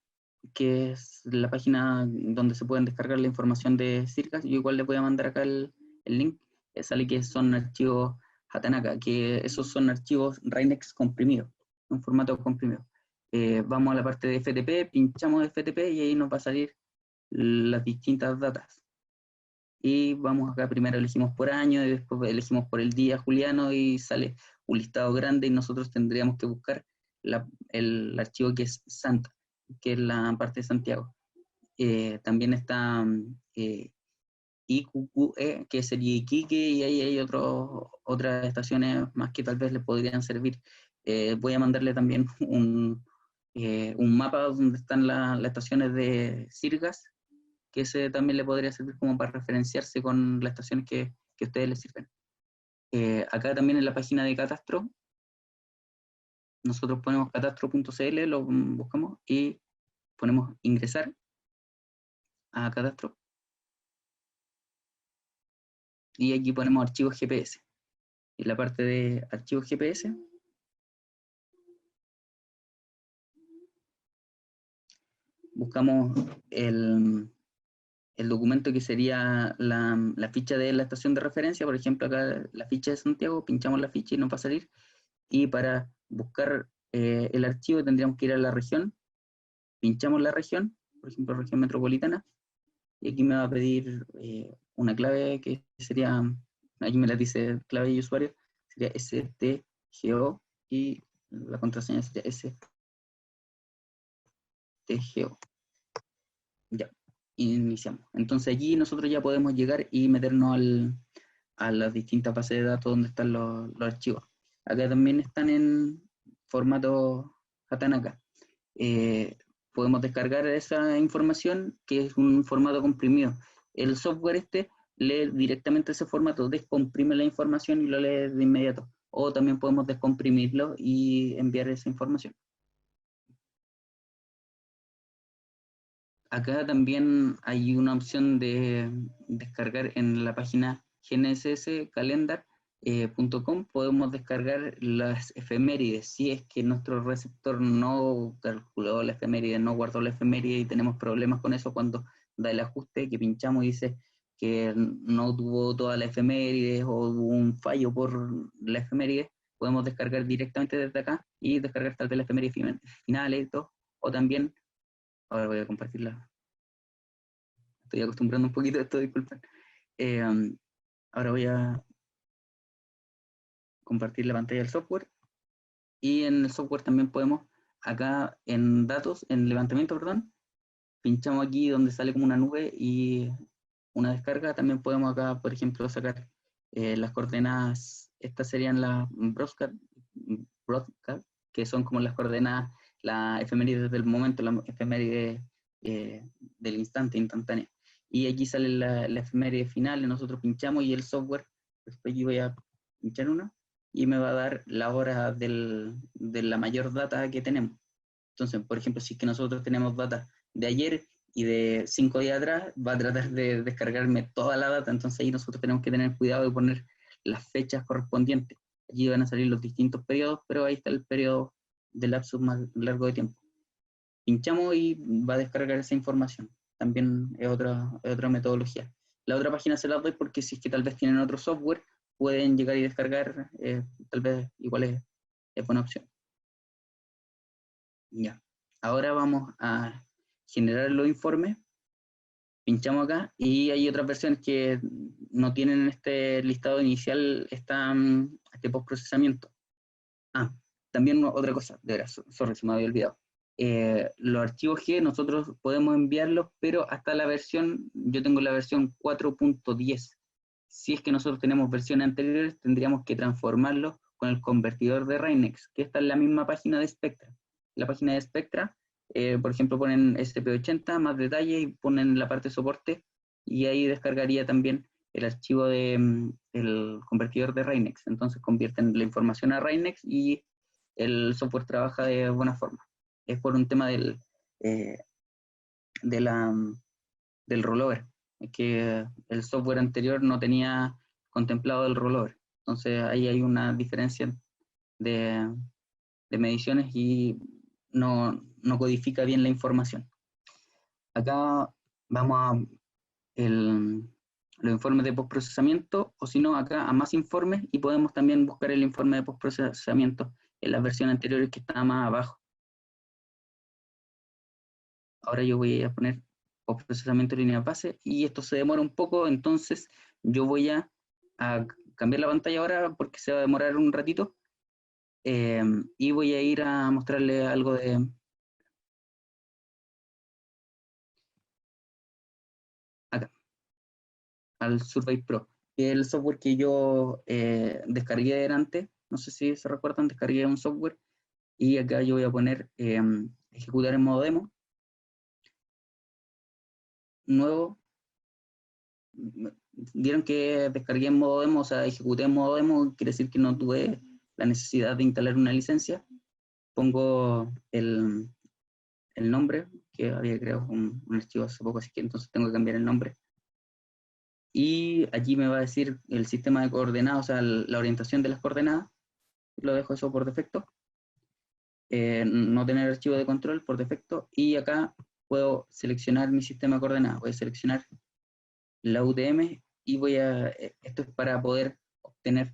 que es la página donde se pueden descargar la información de CIRCAS. Yo igual les voy a mandar acá el link. Sale que son archivos Hatanaka, que esos son archivos Rainex comprimidos, en formato comprimido. Vamos a la parte de FTP, pinchamos FTP y ahí nos va a salir las distintas datas. Y vamos acá, primero elegimos por año, y después elegimos por el día juliano, y sale un listado grande, y nosotros tendríamos que buscar el archivo que es Santa, que es la parte de Santiago. También está IQQE, que sería Iquique, y ahí hay otras estaciones más que tal vez le podrían servir. Voy a mandarle también un mapa donde están las estaciones de Sirgas, que ese también le podría servir como para referenciarse con las estaciones que a ustedes les sirven. Acá también en la página de Catastro, nosotros ponemos catastro.cl, lo buscamos y ponemos ingresar a Catastro. Y aquí ponemos archivos GPS. En la parte de archivos GPS, buscamos el documento que sería la ficha de la estación de referencia. Por ejemplo, acá la ficha de Santiago, pinchamos la ficha y nos va a salir. Y para buscar el archivo tendríamos que ir a la región, pinchamos la región, por ejemplo, región metropolitana, y aquí me va a pedir una clave que sería, aquí me la dice clave y usuario, sería STGO, y la contraseña sería STGO. Ya, iniciamos. Entonces allí nosotros ya podemos llegar y meternos a las distintas bases de datos donde están los archivos. Acá también están en formato Hatanaka. Podemos descargar esa información, que es un formato comprimido. El software lee directamente ese formato, descomprime la información y lo lee de inmediato. O también podemos descomprimirlo y enviar esa información. Acá también hay una opción de descargar en la página gnsscalendar.com. Podemos descargar las efemérides. Si es que nuestro receptor no calculó la efeméride, no guardó la efeméride y tenemos problemas con eso cuando da el ajuste, que pinchamos y dice que no tuvo toda la efeméride o hubo un fallo por la efeméride, podemos descargar directamente desde acá y descargar tal vez la efeméride finales y todo. O también, ahora voy a compartirla. Estoy acostumbrando un poquito a esto, disculpen. Ahora voy a compartir la pantalla del software. Y en el software también podemos, acá en datos, en levantamiento, perdón, pinchamos aquí donde sale como una nube y una descarga. También podemos acá, por ejemplo, sacar las coordenadas. Estas serían las broadcast, que son como las coordenadas la efeméride del momento, la efeméride del instante, instantánea. Y aquí sale la efeméride final, y nosotros pinchamos y el software, después yo voy a pinchar una, y me va a dar la hora de la mayor data que tenemos. Entonces, por ejemplo, si es que nosotros tenemos data de ayer y de 5 días atrás, va a tratar de descargarme toda la data, entonces ahí nosotros tenemos que tener cuidado de poner las fechas correspondientes. Allí van a salir los distintos periodos, pero ahí está el periodo de lapso más largo de tiempo. Pinchamos y va a descargar esa información. También es otra metodología. La otra página se la doy porque si es que tal vez tienen otro software, pueden llegar y descargar, tal vez igual es buena opción. Ya. Ahora vamos a generar los informes. Pinchamos acá y hay otras versiones que no tienen este listado inicial, este postprocesamiento. También otra cosa, de veras, sorry, se me había olvidado. Los archivos G nosotros podemos enviarlos, pero hasta la versión, yo tengo la versión 4.10. Si es que nosotros tenemos versiones anteriores, tendríamos que transformarlos con el convertidor de Reinex, que está en la misma página de Spectra. La página de Spectra, por ejemplo, ponen SP80, más detalles, y ponen la parte de soporte, y ahí descargaría también el archivo del convertidor de Reinex. Entonces convierten la información a Reinex y el software trabaja de buena forma. Es por un tema del rollover, que el software anterior no tenía contemplado el rollover. Entonces ahí hay una diferencia de mediciones y no codifica bien la información. Acá vamos a los informes de postprocesamiento, o si no, acá a más informes, y podemos también buscar el informe de postprocesamiento en las versiones anteriores que está más abajo. Ahora yo voy a poner postprocesamiento de línea base, y esto se demora un poco, entonces yo voy a cambiar la pantalla ahora porque se va a demorar un ratito, y voy a ir a mostrarle algo de... acá, al Survey Pro, que es el software que yo descargué delante. No sé si se recuerdan, descargué un software, y acá yo voy a poner ejecutar en modo demo, nuevo. Vieron que descargué en modo demo, o sea, ejecuté en modo demo, quiere decir que no tuve la necesidad de instalar una licencia. Pongo el nombre, que había creado un archivo hace poco, así que entonces tengo que cambiar el nombre. Y allí me va a decir el sistema de coordenadas, o sea, la orientación de las coordenadas. Lo dejo eso por defecto. No tener archivo de control por defecto, y acá puedo seleccionar mi sistema de coordenadas. Voy a seleccionar la UTM y esto es para poder obtener,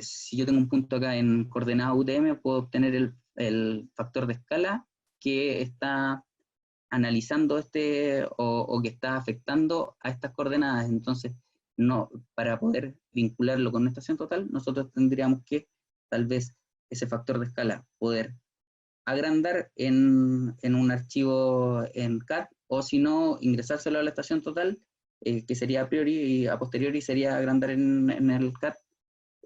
si yo tengo un punto acá en coordenada UTM, puedo obtener el factor de escala que está analizando o que está afectando a estas coordenadas. Entonces, para poder vincularlo con una estación total, nosotros tendríamos que, tal vez, ese factor de escala poder agrandar en un archivo en CAD, o si no, ingresárselo a la estación total, que sería a priori, y a posteriori sería agrandar en el CAD,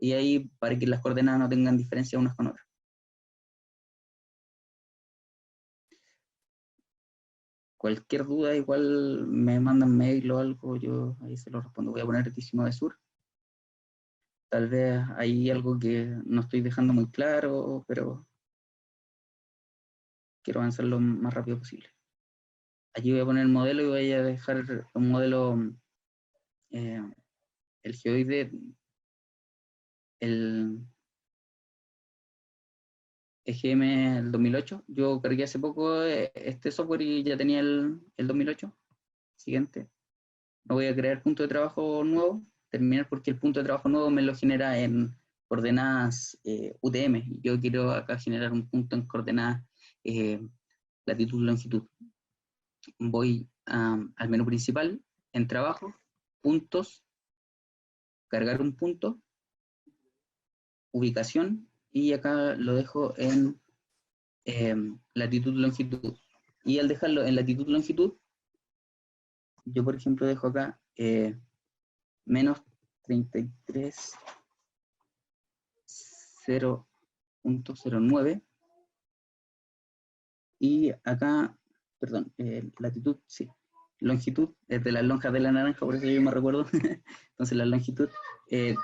y ahí para que las coordenadas no tengan diferencia unas con otras. Cualquier duda, igual me mandan mail o algo, yo ahí se lo respondo. Voy a poner Altísimo de Sur. Tal vez hay algo que no estoy dejando muy claro, pero quiero avanzar lo más rápido posible. Aquí voy a poner el modelo y voy a dejar un modelo, el geoide, el EGM el 2008. Yo cargué hace poco este software y ya tenía el 2008. Siguiente. No voy a crear punto de trabajo nuevo, terminar, porque el punto de trabajo nuevo me lo genera en coordenadas UTM. Yo quiero acá generar un punto en coordenadas latitud, longitud. Voy al menú principal, en trabajo, puntos, cargar un punto, ubicación, y acá lo dejo en latitud, longitud. Y al dejarlo en latitud, longitud, yo por ejemplo dejo acá menos 33, 0.09, Y acá, perdón, latitud, sí. Longitud, es de las lonjas de la naranja, por eso yo me recuerdo. Entonces la longitud es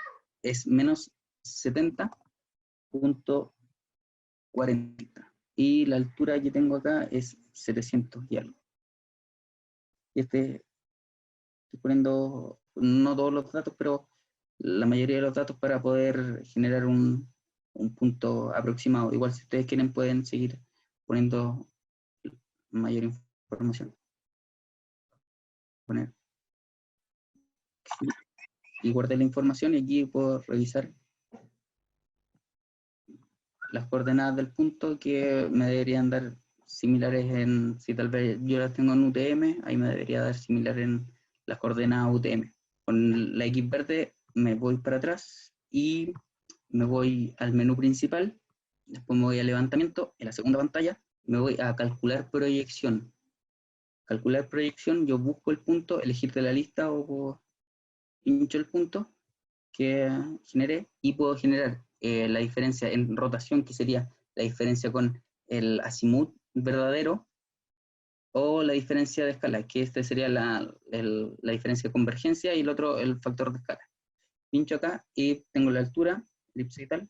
menos 70.40. Y la altura que tengo acá es 700 y algo. Y estoy poniendo, no todos los datos, pero la mayoría de los datos para poder generar un punto aproximado. Igual si ustedes quieren pueden seguir poniendo mayor información. Poner y guardé la información y aquí puedo revisar las coordenadas del punto que me deberían dar similares en, si tal vez yo las tengo en UTM, ahí me debería dar similar en las coordenadas UTM. Con la X verde me voy para atrás y me voy al menú principal, después me voy a levantamiento, en la segunda pantalla me voy a calcular proyección. Calcular proyección, yo busco el punto, elegir de la lista o pincho el punto que generé y puedo generar la diferencia en rotación, que sería la diferencia con el azimut verdadero, o la diferencia de escala, que este sería la diferencia de convergencia y el otro el factor de escala. Pincho acá y tengo la altura, elipse y tal,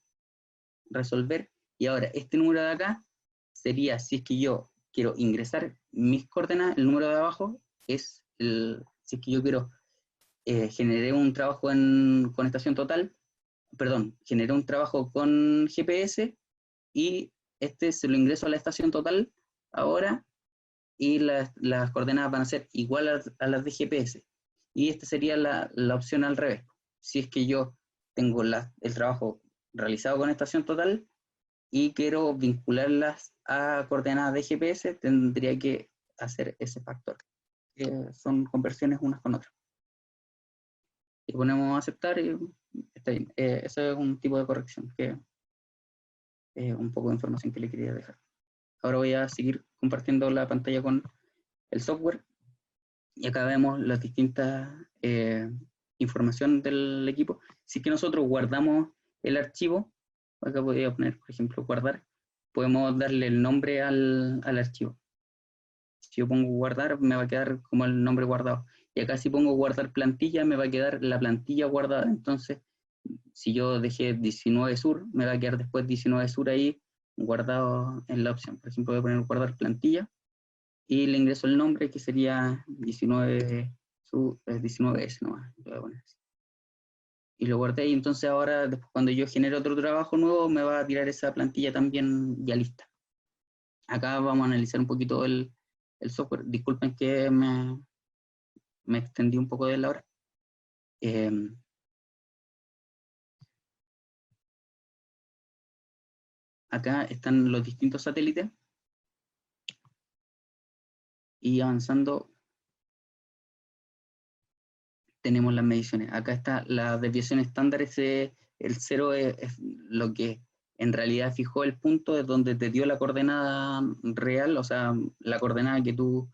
resolver, y ahora este número de acá sería, si es que yo quiero ingresar mis coordenadas, el número de abajo es si es que yo quiero generé un trabajo con estación total, perdón, generé un trabajo con GPS y este se lo ingreso a la estación total ahora y las coordenadas van a ser igual a las de GPS. Y esta sería la opción al revés. Si es que yo tengo el trabajo realizado con estación total y quiero vincularlas a coordenadas de GPS, tendría que hacer ese factor. Son conversiones unas con otras. Y ponemos aceptar y está bien. Eso es un tipo de corrección que es un poco de información que le quería dejar. Ahora voy a seguir compartiendo la pantalla con el software y acá vemos las distintas información del equipo. Si es que nosotros guardamos el archivo, acá podría poner, por ejemplo, guardar, podemos darle el nombre al archivo. Si yo pongo guardar, me va a quedar como el nombre guardado. Y acá si pongo guardar plantilla, me va a quedar la plantilla guardada. Entonces, si yo dejé 19 sur, me va a quedar después 19 sur ahí guardado en la opción. Por ejemplo, voy a poner guardar plantilla y le ingreso el nombre que sería 19 sur, 19S nomás. Lo voy a poner así. Y lo guardé y entonces ahora, después, cuando yo genere otro trabajo nuevo, me va a tirar esa plantilla también ya lista. Acá vamos a analizar un poquito el software. Disculpen que me extendí un poco de la hora. Acá están los distintos satélites y avanzando tenemos las mediciones. Acá está la desviación estándar, el 0 es lo que en realidad fijó el punto de donde te dio la coordenada real, o sea, la coordenada que tú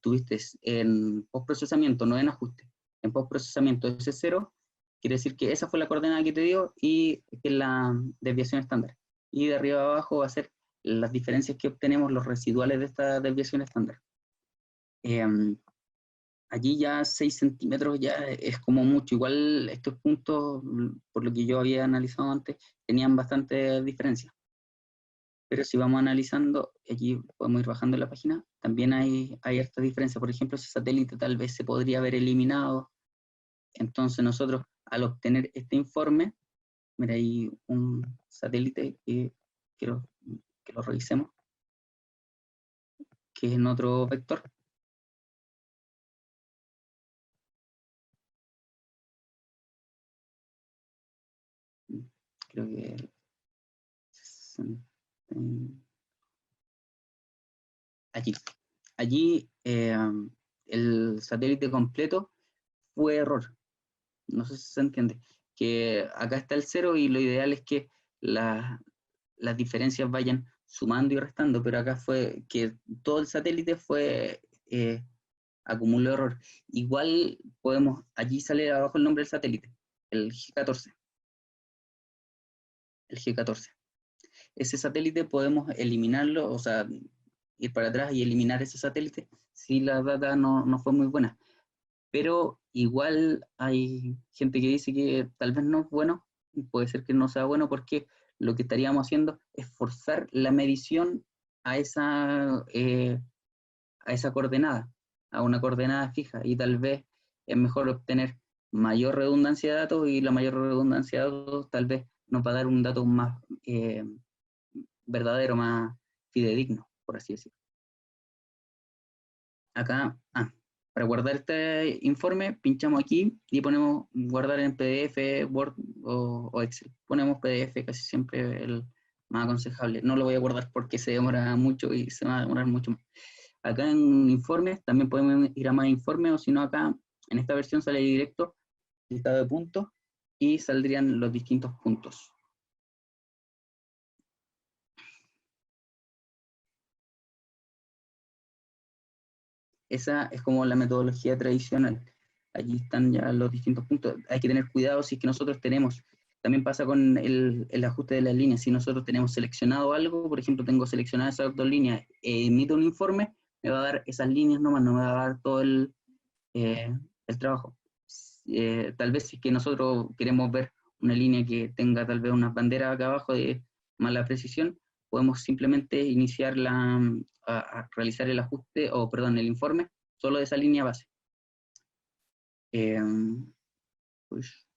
tuviste en postprocesamiento, no en ajuste. En postprocesamiento ese 0 quiere decir que esa fue la coordenada que te dio y que es la desviación estándar. Y de arriba a abajo va a ser las diferencias que obtenemos, los residuales de esta desviación estándar. Allí ya 6 centímetros ya es como mucho. Igual estos puntos, por lo que yo había analizado antes, tenían bastante diferencia. Pero si vamos analizando, aquí podemos ir bajando la página, también hay esta diferencia. Por ejemplo, ese satélite tal vez se podría haber eliminado. Entonces nosotros, al obtener este informe, mira, hay un satélite que quiero que lo revisemos, que es en otro vector. Creo que allí el satélite completo fue error. No sé si se entiende. Que acá está el 0 y lo ideal es que las diferencias vayan sumando y restando, pero acá fue que todo el satélite fue acumuló error. Igual podemos, allí sale abajo el nombre del satélite, el G14. El G14. Ese satélite podemos eliminarlo, o sea, ir para atrás y eliminar ese satélite si la data no fue muy buena. Pero igual hay gente que dice que tal vez no es bueno, puede ser que no sea bueno porque lo que estaríamos haciendo es forzar la medición a esa coordenada, a una coordenada fija, y tal vez es mejor obtener mayor redundancia de datos, y la mayor redundancia de datos tal vez nos va a dar un dato más verdadero, más fidedigno, por así decirlo. Acá, para guardar este informe, pinchamos aquí y ponemos guardar en PDF, Word o Excel. Ponemos PDF, casi siempre el más aconsejable. No lo voy a guardar porque se demora mucho y se va a demorar mucho más. Acá en informes también podemos ir a más informes, o si no, acá en esta versión sale directo el listado de puntos y saldrían los distintos puntos. Esa es como la metodología tradicional. Allí están ya los distintos puntos. Hay que tener cuidado si es que nosotros tenemos. También pasa con el ajuste de las líneas. Si nosotros tenemos seleccionado algo, por ejemplo, tengo seleccionadas esas dos líneas, emito un informe, me va a dar esas líneas nomás, no me va a dar todo el trabajo. Tal vez si es que nosotros queremos ver una línea que tenga tal vez unas banderas acá abajo de mala precisión, podemos simplemente iniciar a realizar el ajuste, o perdón, el informe, solo de esa línea base. Pues,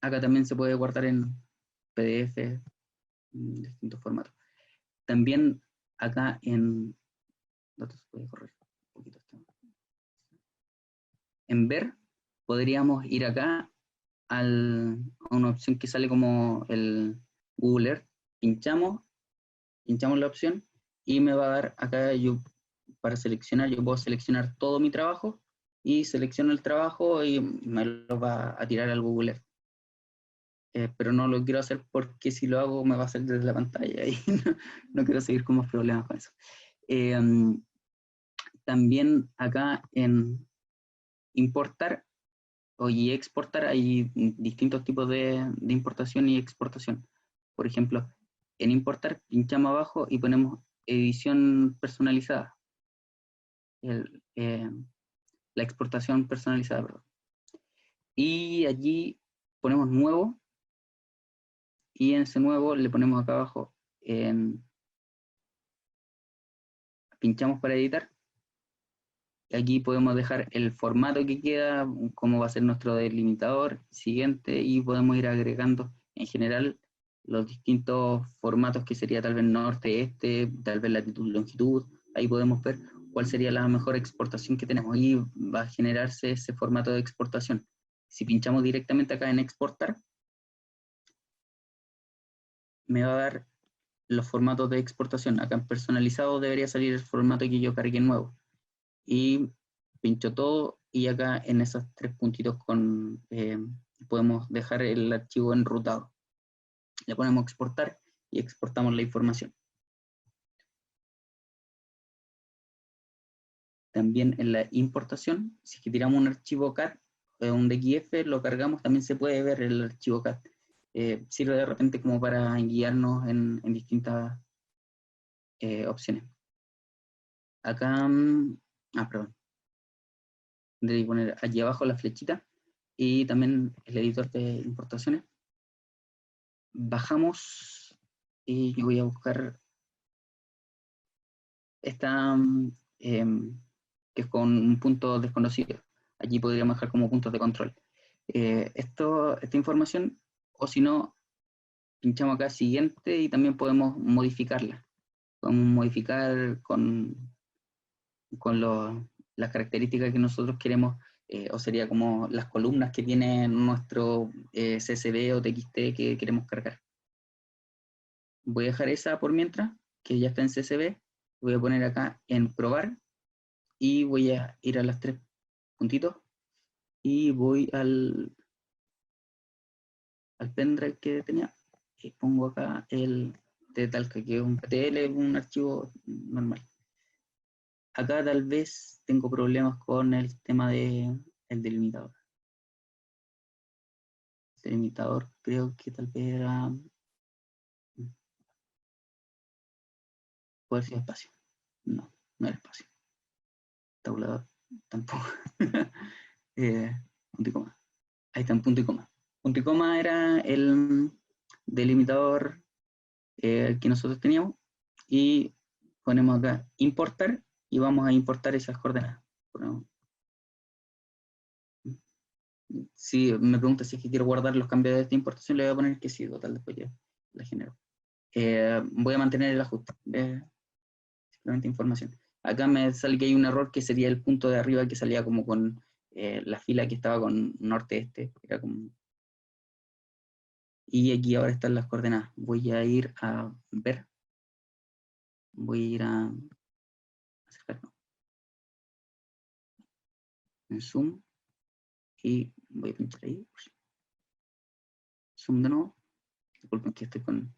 acá también se puede guardar en PDF, en distintos formatos. También acá en datos se puede correr un poquito esto. En ver, podríamos ir acá a una opción que sale como el Google Earth, pinchamos la opción y me va a dar acá, para seleccionar, yo puedo seleccionar todo mi trabajo y selecciono el trabajo y me lo va a tirar al Google Earth. Pero no lo quiero hacer porque si lo hago me va a salir desde la pantalla y no quiero seguir con más problemas con eso. También acá en importar y exportar hay distintos tipos de importación y exportación. Por ejemplo, en importar pinchamos abajo y ponemos edición personalizada. La exportación personalizada, perdón. Y allí ponemos nuevo, y en ese nuevo le ponemos acá abajo, pinchamos para editar. Aquí podemos dejar el formato que queda, cómo va a ser nuestro delimitador siguiente, y podemos ir agregando en general los distintos formatos que sería tal vez norte, este, tal vez latitud, longitud. Ahí podemos ver cuál sería la mejor exportación que tenemos, y va a generarse ese formato de exportación. Si pinchamos directamente acá en exportar, me va a dar los formatos de exportación. Acá en personalizado debería salir el formato que yo cargué nuevo. Y pincho todo, y acá en esos tres puntitos podemos dejar el archivo enrutado. Le ponemos exportar y exportamos la información. También en la importación, si es que tiramos un archivo CAD, un DXF, lo cargamos, también se puede ver el archivo CAD. Sirve de repente como para guiarnos en distintas opciones. Acá, perdón, debe poner allí abajo la flechita, y también el editor de importaciones. Bajamos y yo voy a buscar esta, que es con un punto desconocido. Allí podríamos dejar como puntos de control. Esta información, o si no, pinchamos acá siguiente y también podemos modificarla. Podemos modificar con las características que nosotros queremos, o sería como las columnas que tiene nuestro CSV o TXT que queremos cargar. Voy a dejar esa por mientras, que ya está en CSV. Voy a poner acá en probar, y voy a ir a las tres puntitos, y voy al pendrive que tenía, y pongo acá el de Talca, que es un PTL, un archivo normal. Acá tal vez tengo problemas con el tema del delimitador. El delimitador creo que tal vez era... Poder si espacio. No, no era espacio. Tabulador, tampoco. Punto y coma. Ahí está, en punto y coma. Punto y coma era el delimitador que nosotros teníamos. Y ponemos acá importar y vamos a importar esas coordenadas. Bueno, si me pregunta si es que quiero guardar los cambios de esta importación, le voy a poner que sí, total, después ya la genero. Voy a mantener el ajuste. Simplemente información. Acá me sale que hay un error que sería el punto de arriba que salía como con la fila que estaba con norte-este. Era como... Y aquí ahora están las coordenadas. Voy a ir a ver. Voy a ir a acercar, no, en zoom. Y voy a pinchar ahí. Zoom de nuevo. Disculpen que estoy con...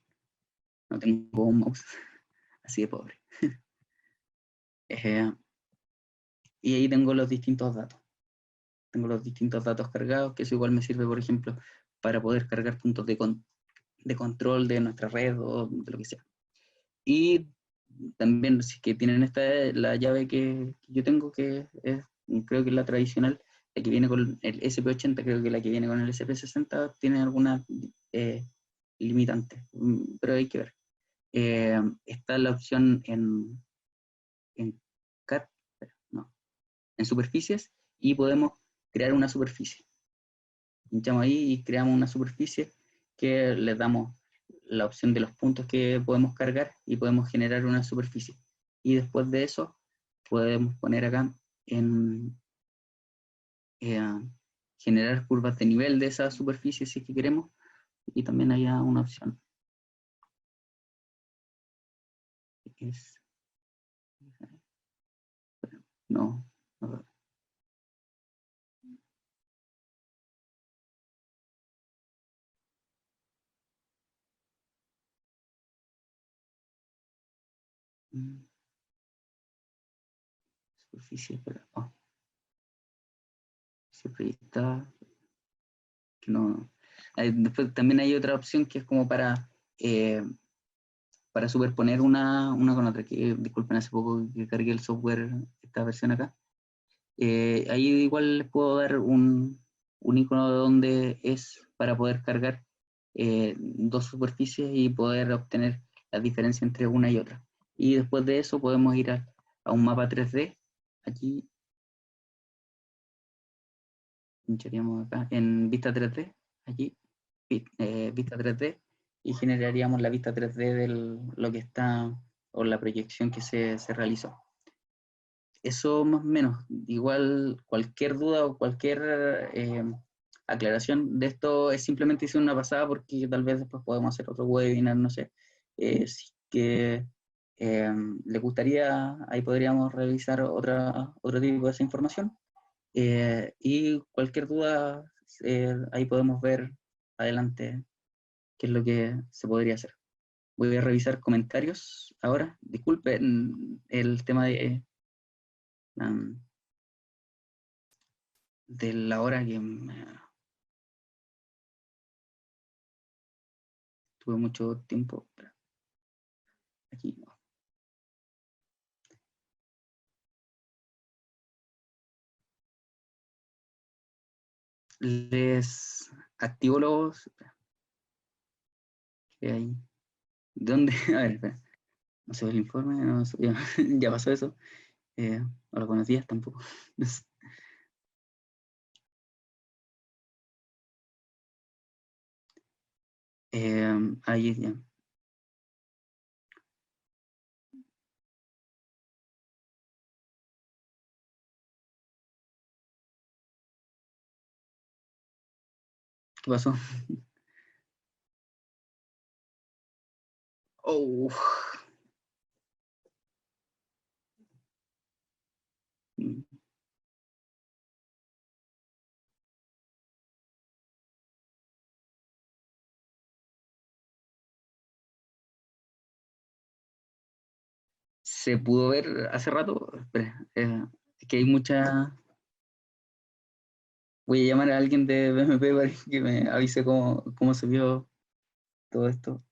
No tengo un mouse. Así de pobre. Y ahí tengo los distintos datos. Tengo los distintos datos cargados, que eso igual me sirve, por ejemplo, para poder cargar puntos de control de nuestra red o de lo que sea. Y también, si que tienen esta, la llave que yo tengo, que es, creo que es la tradicional, la que viene con el SP80, creo que la que viene con el SP60 tiene alguna limitante, pero hay que ver. Está la opción en CAT, no, en superficies, y podemos crear una superficie. Pinchamos ahí y creamos una superficie que le damos la opción de los puntos que podemos cargar y podemos generar una superficie. Y después de eso podemos poner acá en generar curvas de nivel de esa superficie si es que queremos, y también hay una opción que es, no, no, superficie, pero oh, se proyecta, que no. Después también hay otra opción que es como para superponer una con otra, que disculpen, hace poco que cargué el software, esta versión acá. Ahí igual les puedo dar un icono de donde es para poder cargar dos superficies y poder obtener la diferencia entre una y otra. Y después de eso podemos ir a un mapa 3D. Aquí pincharíamos acá en vista 3D, aquí, vista 3D, y generaríamos la vista 3D de lo que está, o la proyección que se realizó. Eso más o menos. Igual cualquier duda o cualquier aclaración de esto es simplemente hice una pasada porque tal vez después podemos hacer otro webinar, no sé. Si que les gustaría, ahí podríamos revisar otro tipo de esa información. Y cualquier duda, ahí podemos ver adelante qué es lo que se podría hacer. Voy a revisar comentarios ahora. Disculpen el tema de la hora que tuve mucho tiempo. Aquí no. Les activo los... ¿Qué hay? ¿De dónde? A ver, espera. No se ve el informe, no sé, ya, ya pasó eso. Hola, buenos días tampoco. No sé. Ahí ya. ¿Qué pasó? Oh. Mm. Se pudo ver hace rato. Espera, es que hay mucha... Voy a llamar a alguien de BMP para que me avise cómo se vio todo esto.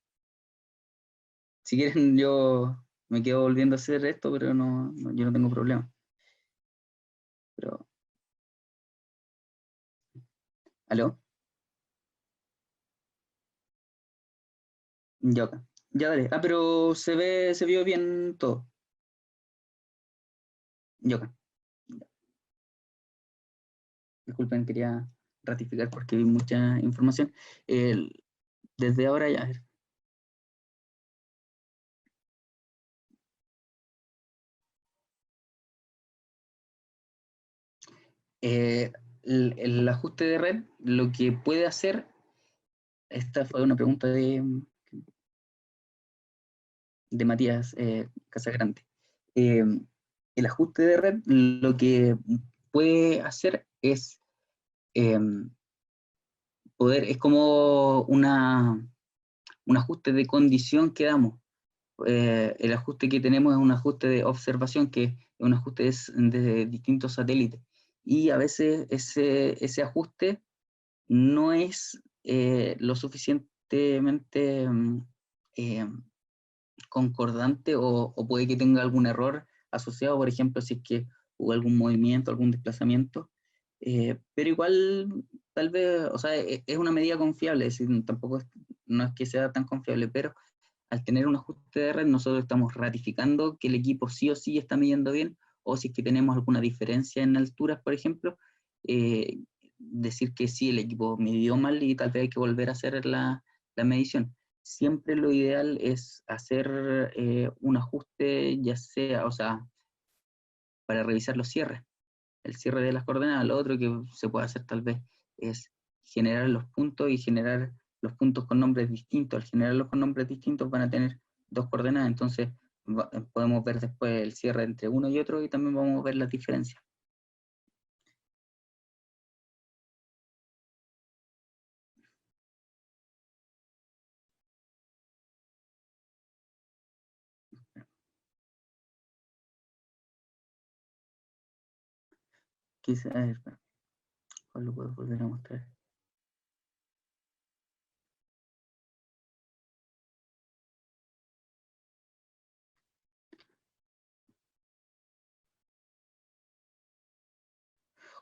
Si quieren, yo me quedo volviendo a hacer esto, pero yo no tengo problema. Pero, ¿aló? Ya, acá. Ya dale. Ah, pero se vio bien todo. Ya, acá. Disculpen, quería ratificar porque vi mucha información. Desde ahora ya. A ver. Eh, el ajuste de red, lo que puede hacer, esta fue una pregunta de Matías Casagrande. Eh, el ajuste de red lo que puede hacer es eh, es como un ajuste de condición que damos. El ajuste que tenemos es un ajuste de observación, que es un ajuste de distintos satélites. Y a veces ese ajuste no es lo suficientemente eh, concordante o puede que tenga algún error asociado, por ejemplo, si es que hubo algún movimiento, algún desplazamiento, pero igual tal vez, o sea, es una medida confiable, es decir, tampoco no es que sea tan confiable, pero al tener un ajuste de red nosotros estamos ratificando que el equipo sí o sí está midiendo bien, o si es que tenemos alguna diferencia en alturas, por ejemplo, decir que sí, el equipo midió mal y tal vez hay que volver a hacer la medición. Siempre lo ideal es hacer un ajuste, ya sea, o sea, para revisar los cierres, el cierre de las coordenadas. Lo otro que se puede hacer tal vez es generar los puntos y generar los puntos con nombres distintos. Al generarlos con nombres distintos van a tener dos coordenadas, entonces podemos ver después el cierre entre uno y otro y también vamos a ver las diferencias. Quizá, a ver, ¿cuál lo puedo volver a mostrar?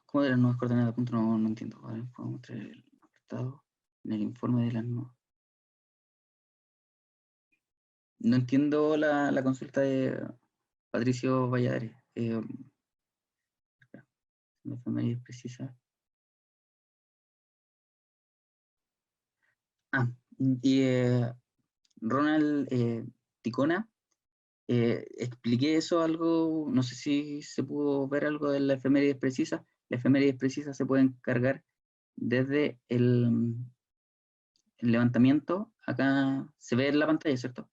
¿Cómo de las nuevas coordenadas de punto? No entiendo. A ver, puedo mostrar el apartado en el informe de las nuevas. No entiendo la consulta de Patricio Valladares. Me fue medio precisa. Ah, y Ronald Ticona, expliqué eso algo, no sé si se pudo ver algo de la efemérides precisa. La efemérides precisa se pueden cargar desde el levantamiento. Acá se ve en la pantalla, ¿cierto?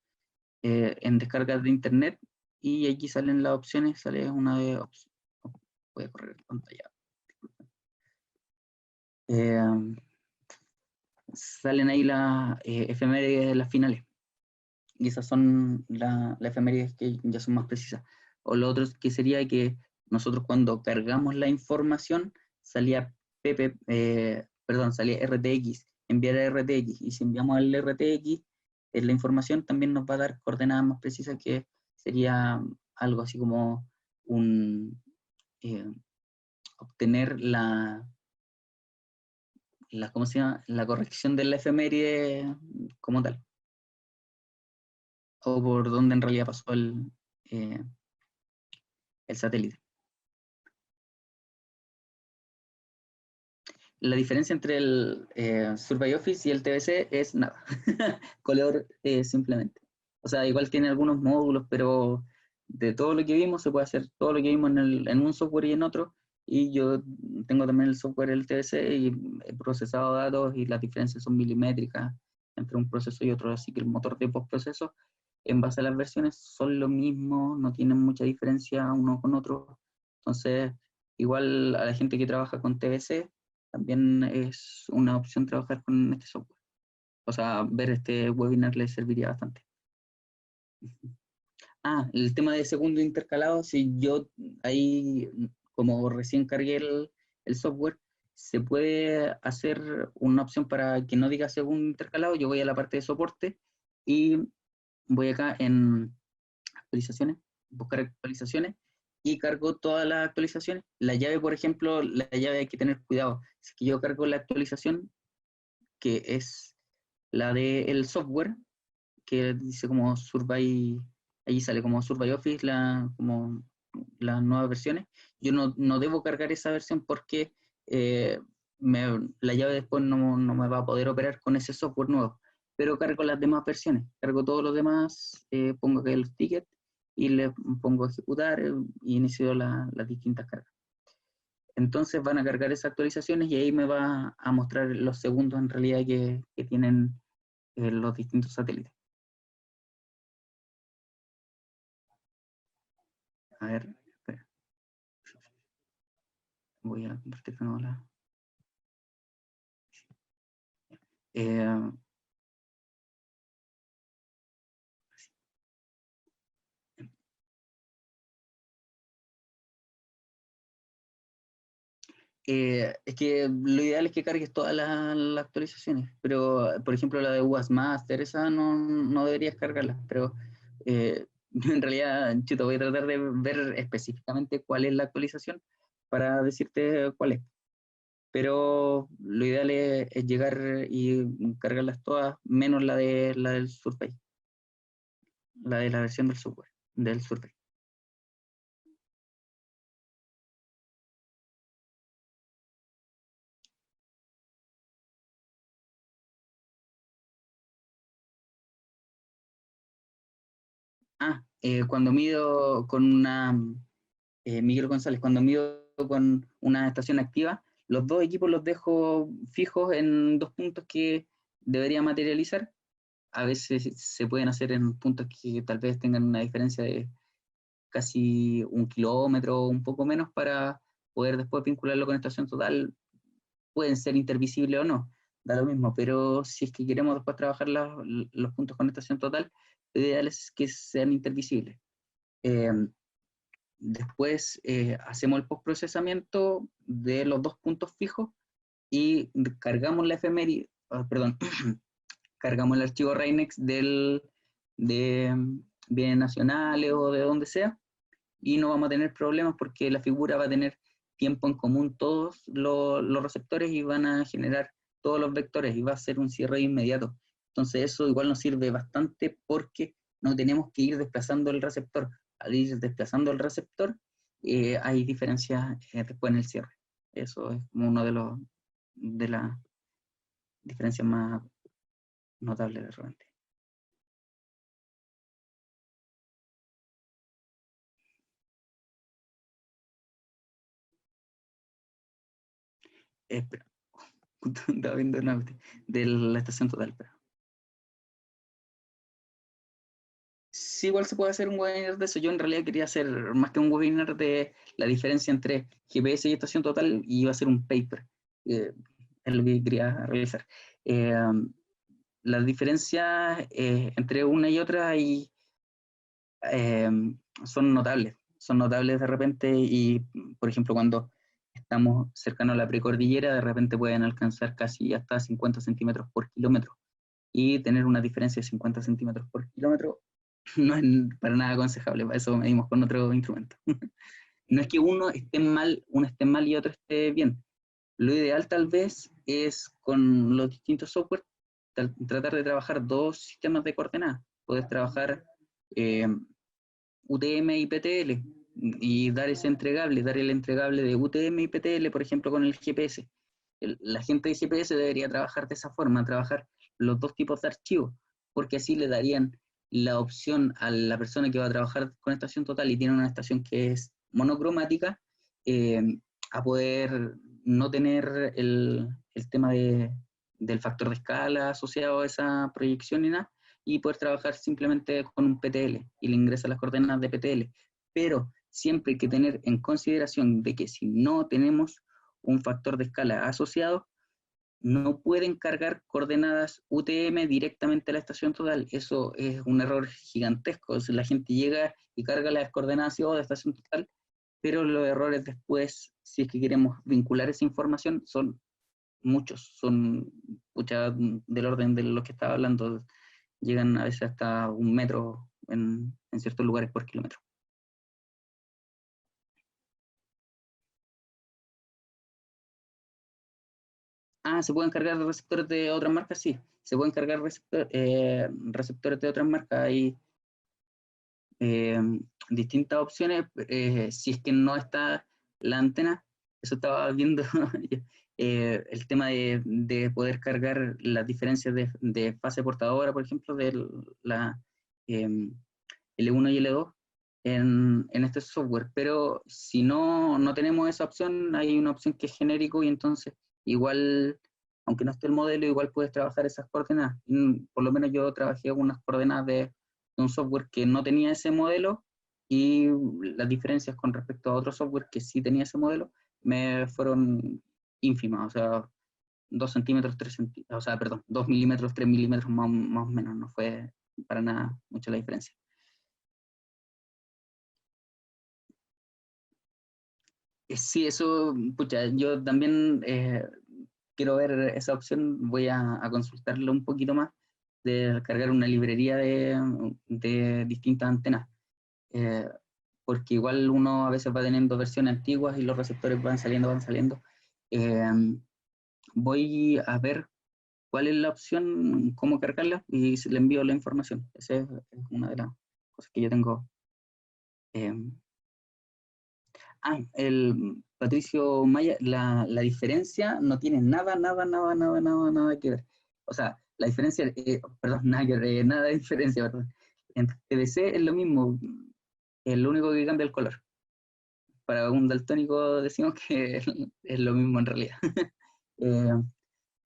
En descargas de internet y aquí salen las opciones, sale una de opciones. Voy a correr la pantalla. Salen ahí las efemérides de las finales. Y esas son las efemérides que ya son más precisas. O lo otro que sería que nosotros cuando cargamos la información salía salía RTX, enviar a RTX, y si enviamos al RTX, la información también nos va a dar coordenadas más precisas, que sería algo así como eh, obtener ¿cómo se llama? La corrección de la efeméride como tal, o por donde en realidad pasó el satélite. La diferencia entre el Survey Office y el TBC es nada, color simplemente. O sea, igual tiene algunos módulos, pero de todo lo que vimos se puede hacer todo lo que vimos en un software y en otro. Y yo tengo también el software el TBC y he procesado datos y las diferencias son milimétricas entre un proceso y otro, así que el motor de postproceso en base a las versiones son lo mismo, no tienen mucha diferencia uno con otro. Entonces, igual a la gente que trabaja con TBC, también es una opción trabajar con este software. O sea, ver este webinar les serviría bastante. Ah, el tema de segundo intercalado, si yo ahí, como recién cargué el software, se puede hacer una opción para que no diga segundo intercalado. Yo voy a la parte de soporte y voy acá en actualizaciones, buscar actualizaciones, y cargo todas las actualizaciones. La llave, por ejemplo, la llave hay que tener cuidado. Si es que yo cargo la actualización, que es la del software, que dice como Survey, allí sale como Survey Office, como las nuevas versiones. Yo no debo cargar esa versión porque la llave después no me va a poder operar con ese software nuevo. Pero cargo las demás versiones, cargo todos los demás, pongo que los tickets y le pongo ejecutar y inicio las distintas cargas. Entonces van a cargar esas actualizaciones y ahí me va a mostrar los segundos en realidad que tienen los distintos satélites. A ver, espera. Voy a compartir de nuevo la... es que lo ideal es que cargues todas las actualizaciones, pero por ejemplo la de UAS Master, esa no deberías cargarla, pero yo en realidad chuta, voy a tratar de ver específicamente cuál es la actualización para decirte cuál es. Pero lo ideal es llegar y cargarlas todas, menos la del Survey, la de la versión del software, del Survey. Cuando mido con una, Miguel González, cuando mido con una estación activa, los dos equipos los dejo fijos en dos puntos que debería materializar. A veces se pueden hacer en puntos que tal vez tengan una diferencia de casi 1 kilómetro o un poco menos para poder después vincularlo con estación total. Pueden ser intervisibles o no, da lo mismo, pero si es que queremos después trabajar los puntos con estación total, lo ideal es que sean intervisibles. Después hacemos el postprocesamiento de los dos puntos fijos y cargamos la efeméride, perdón, cargamos el archivo Reinex de bienes nacionales o de donde sea, y no vamos a tener problemas porque la figura va a tener tiempo en común todos los receptores y van a generar todos los vectores y va a ser un cierre inmediato. Entonces eso igual nos sirve bastante porque no tenemos que ir desplazando el receptor. Al ir desplazando el receptor, hay diferencias después en el cierre. Eso es como uno de las diferencias más notables de repente. Espera, estaba viendo una de la estación total, pero sí, igual se puede hacer un webinar de eso. Yo en realidad quería hacer más que un webinar de la diferencia entre GPS y estación total, y iba a hacer un paper. Es lo que quería realizar. Las diferencias entre una y otra eh, son notables de repente, y por ejemplo cuando estamos cercanos a la precordillera, de repente pueden alcanzar casi hasta 50 centímetros por kilómetro, y tener una diferencia de 50 centímetros por kilómetro no es para nada aconsejable. Para eso medimos con otro instrumento. No es que uno esté mal y otro esté bien. Lo ideal tal vez es con los distintos software tratar de trabajar dos sistemas de coordenadas. Puedes trabajar UTM y PTL y dar el entregable de UTM y PTL, por ejemplo, con el GPS. La gente de GPS debería trabajar de esa forma, trabajar los dos tipos de archivos, porque así le darían la opción a la persona que va a trabajar con estación total y tiene una estación que es monocromática, a poder no tener el tema del factor de escala asociado a esa proyección ni nada, y poder trabajar simplemente con un PTL y le ingresa las coordenadas de PTL. Pero siempre hay que tener en consideración de que si no tenemos un factor de escala asociado, no pueden cargar coordenadas UTM directamente a la estación total. Eso es un error gigantesco. O sea, la gente llega y carga las coordenadas de la estación total, pero los errores después, si es que queremos vincular esa información, son muchos, son del orden de lo que estaba hablando, llegan a veces hasta 1 metro en ciertos lugares por kilómetro. ¿Se pueden cargar receptores de otras marcas? Sí, se pueden cargar receptores de otras marcas. Hay distintas opciones. Si es que no está la antena, eso estaba viendo el tema de poder cargar las diferencias de fase portadora, por ejemplo, de la L1 y L2 en este software. Pero si no tenemos esa opción, hay una opción que es genérico y entonces igual, aunque no esté el modelo, igual puedes trabajar esas coordenadas. Por lo menos yo trabajé algunas coordenadas de un software que no tenía ese modelo y las diferencias con respecto a otro software que sí tenía ese modelo me fueron ínfimas, o sea, 2 centímetros, 3 centímetros, o sea, perdón, 2 milímetros, 3 milímetros más o menos, no fue para nada mucha la diferencia. Sí, eso, pucha, yo también quiero ver esa opción, voy a consultarlo un poquito más, de cargar una librería de distintas antenas, porque igual uno a veces va teniendo versiones antiguas y los receptores van saliendo. Voy a ver cuál es la opción, cómo cargarla y le envío la información. Esa es una de las cosas que yo tengo. Eh, el Patricio Maya, la diferencia no tiene nada que ver. O sea, la diferencia, perdón, nada que ver, nada de diferencia, perdón. En TVC es lo mismo, es lo único que cambia el color. Para un daltónico decimos que es lo mismo en realidad. Eh,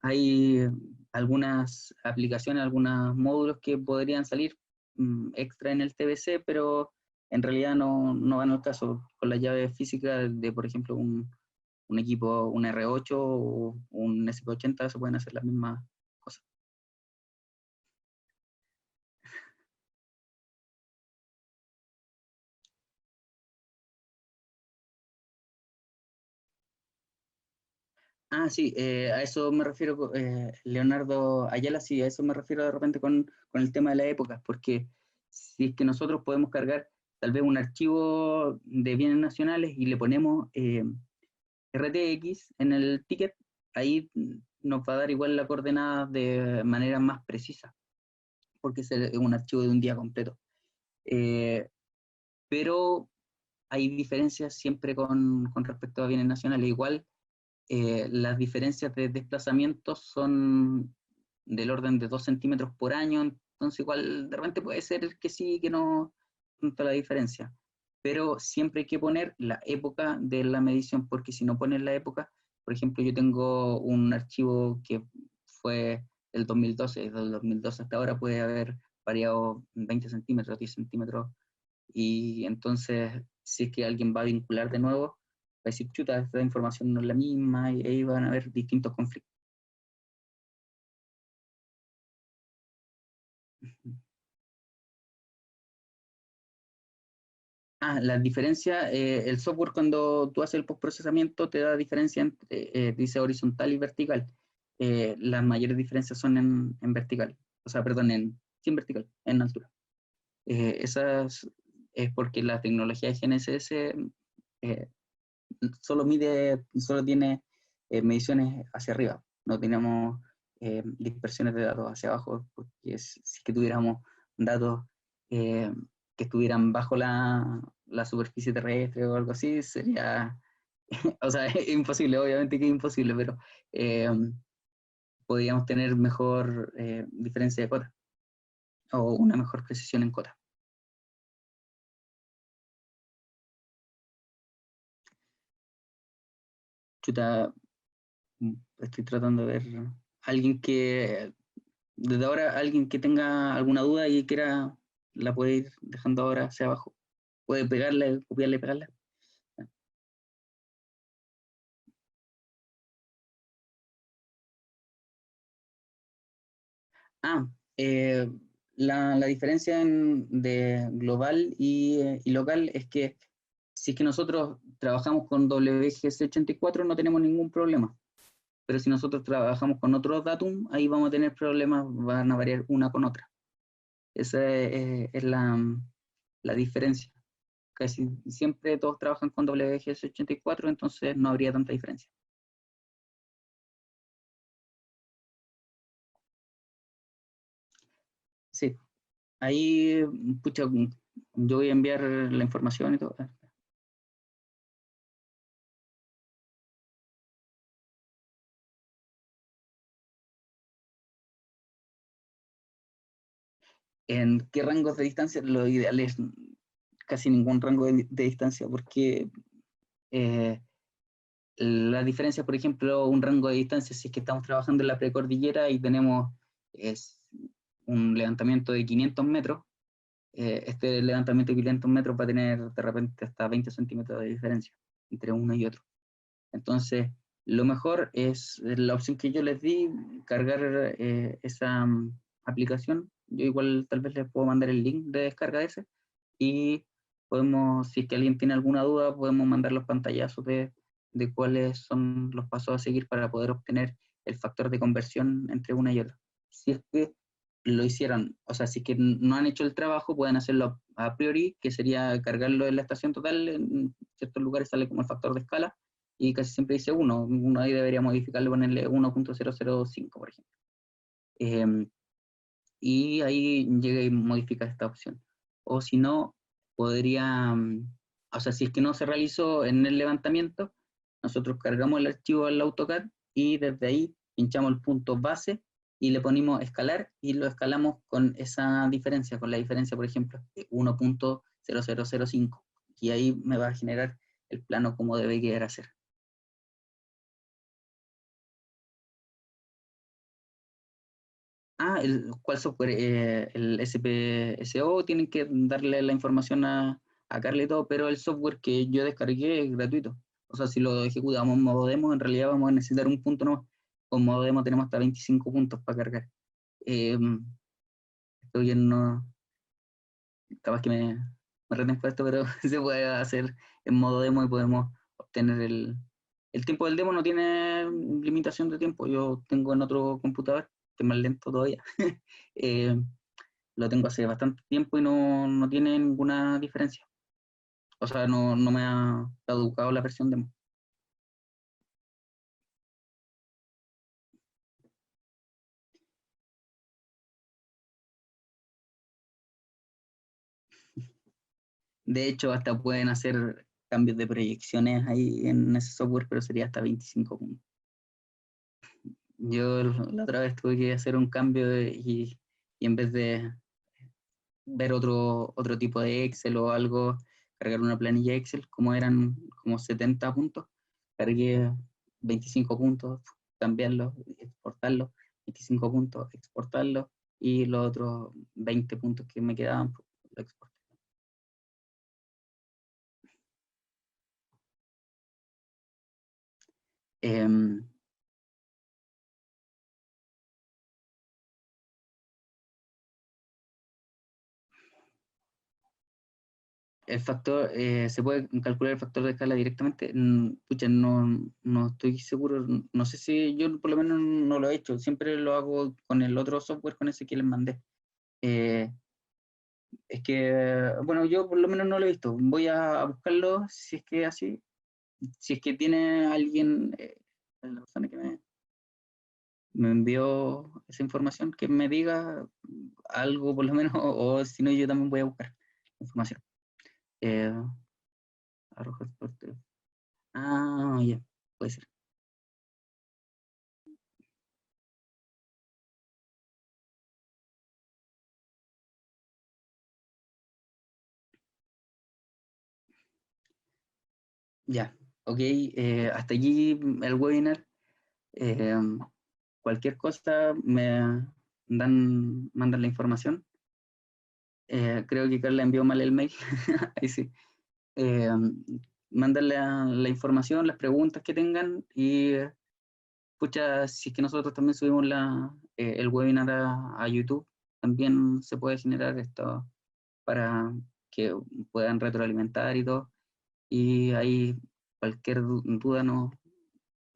hay algunas aplicaciones, algunos módulos que podrían salir extra en el TBC, pero en realidad no van al caso. Con la llave física de, por ejemplo, un equipo, un R8 o un SP80, se pueden hacer las mismas cosas. Sí, a eso me refiero, Leonardo Ayala, sí, a eso me refiero de repente con el tema de la época, porque si es que nosotros podemos cargar tal vez un archivo de bienes nacionales y le ponemos RTX en el ticket, ahí nos va a dar igual la coordenada de manera más precisa, porque es un archivo de un día completo. Pero hay diferencias siempre con respecto a bienes nacionales. Igual las diferencias de desplazamiento son del orden de 2 centímetros por año, entonces igual de repente puede ser que sí, que no, tanto la diferencia. Pero siempre hay que poner la época de la medición, porque si no pones la época, por ejemplo, yo tengo un archivo que fue del 2012, desde el 2012 hasta ahora puede haber variado 20 centímetros, 10 centímetros, y entonces si es que alguien va a vincular de nuevo, va a decir, chuta, esta información no es la misma, y ahí van a haber distintos conflictos. La diferencia, el software cuando tú haces el postprocesamiento te da diferencia entre, dice horizontal y vertical. Las mayores diferencias son en vertical, o sea, perdón, sí, en vertical, en altura. Esas es porque la tecnología de GNSS solo tiene mediciones hacia arriba, no tenemos dispersiones de datos hacia abajo, porque si es que tuviéramos datos eh, que estuvieran bajo la superficie terrestre o algo así, sería, o sea, es imposible, obviamente que es imposible, pero eh, podríamos tener mejor diferencia de cota o una mejor precisión en cota. Chuta, estoy tratando de ver alguien que, desde ahora, alguien que tenga alguna duda y quiera, la puede ir dejando ahora hacia abajo. Puede pegarle, copiarle y pegarle. Ah, eh, la diferencia de global y local es que si es que nosotros trabajamos con WGS84 no tenemos ningún problema. Pero si nosotros trabajamos con otros datum, ahí vamos a tener problemas, van a variar una con otra. Esa es la diferencia. Casi siempre todos trabajan con WGS84, entonces no habría tanta diferencia. Sí, ahí, pucha, yo voy a enviar la información y todo. ¿En qué rangos de distancia? Lo ideal es casi ningún rango de distancia, porque la diferencia, por ejemplo, un rango de distancia, si es que estamos trabajando en la precordillera y tenemos un levantamiento de 500 metros, este levantamiento de 500 metros va a tener de repente hasta 20 centímetros de diferencia entre uno y otro. Entonces, lo mejor es la opción que yo les di, cargar esa aplicación. Yo igual tal vez les puedo mandar el link de descarga de ese, y podemos, si es que alguien tiene alguna duda, podemos mandar los pantallazos de cuáles son los pasos a seguir para poder obtener el factor de conversión entre una y otra. Si es que lo hicieron, o sea, si es que no han hecho el trabajo, pueden hacerlo a priori, que sería cargarlo en la estación total. En ciertos lugares sale como el factor de escala, y casi siempre dice 1. Uno ahí debería modificarlo, ponerle 1.005, por ejemplo. Y ahí llega y modifica esta opción. O si no, podría, o sea, si es que no se realizó en el levantamiento, nosotros cargamos el archivo al AutoCAD y desde ahí pinchamos el punto base y le ponemos escalar, y lo escalamos con esa diferencia, con la diferencia, por ejemplo, de 1.0005. Y ahí me va a generar el plano como debe quedar a ser. ¿Cuál software? El SPSO, tienen que darle la información a Carly y todo, pero el software que yo descargué es gratuito. O sea, si lo ejecutamos en modo demo, en realidad vamos a necesitar un punto, no. Con modo demo tenemos hasta 25 puntos para cargar. Esto bien no, capaz que me reten por esto, pero se puede hacer en modo demo y podemos obtener el tiempo del demo. No tiene limitación de tiempo. Yo tengo en otro computador, que es más lento todavía. eh, lo tengo hace bastante tiempo y no tiene ninguna diferencia. O sea, no me ha caducado la versión demo. De hecho, hasta pueden hacer cambios de proyecciones ahí en ese software, pero sería hasta 25 puntos. Yo la otra vez tuve que hacer un cambio y en vez de ver otro tipo de Excel o algo, cargar una planilla Excel, como eran como 70 puntos, cargué 25 puntos, cambiarlo, exportarlo, 25 puntos, exportarlo, y los otros 20 puntos que me quedaban, pues, lo exporté. Em, El factor, ¿se puede calcular el factor de escala directamente? Pucha, no estoy seguro, no sé si yo por lo menos no lo he hecho, siempre lo hago con el otro software, con ese que les mandé. Eh, es que, bueno, yo por lo menos no lo he visto, voy a buscarlo si es que es así, si es que tiene alguien, la persona que me envió esa información, que me diga algo por lo menos, o si no, yo también voy a buscar información. Eh, arroja exporte. Ya, puede ser. Ya, ok, hasta allí el webinar. Eh, Cualquier cosa mandan la información. Creo que Carla envió mal el mail. Ahí sí. Eh, Mandan la información, las preguntas que tengan, y escucha, si es que nosotros también subimos el webinar a YouTube, también se puede generar esto para que puedan retroalimentar y todo. Y ahí cualquier duda nos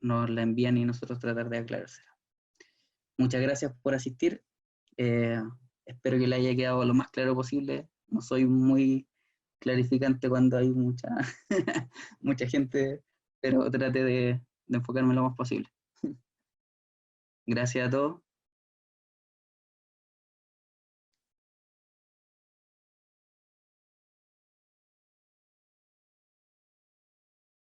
la envían y nosotros tratar de aclarársela. Muchas gracias por asistir. Eh, espero que le haya quedado lo más claro posible. No soy muy clarificante cuando hay mucha, mucha gente, pero trate de enfocarme lo más posible. Gracias a todos.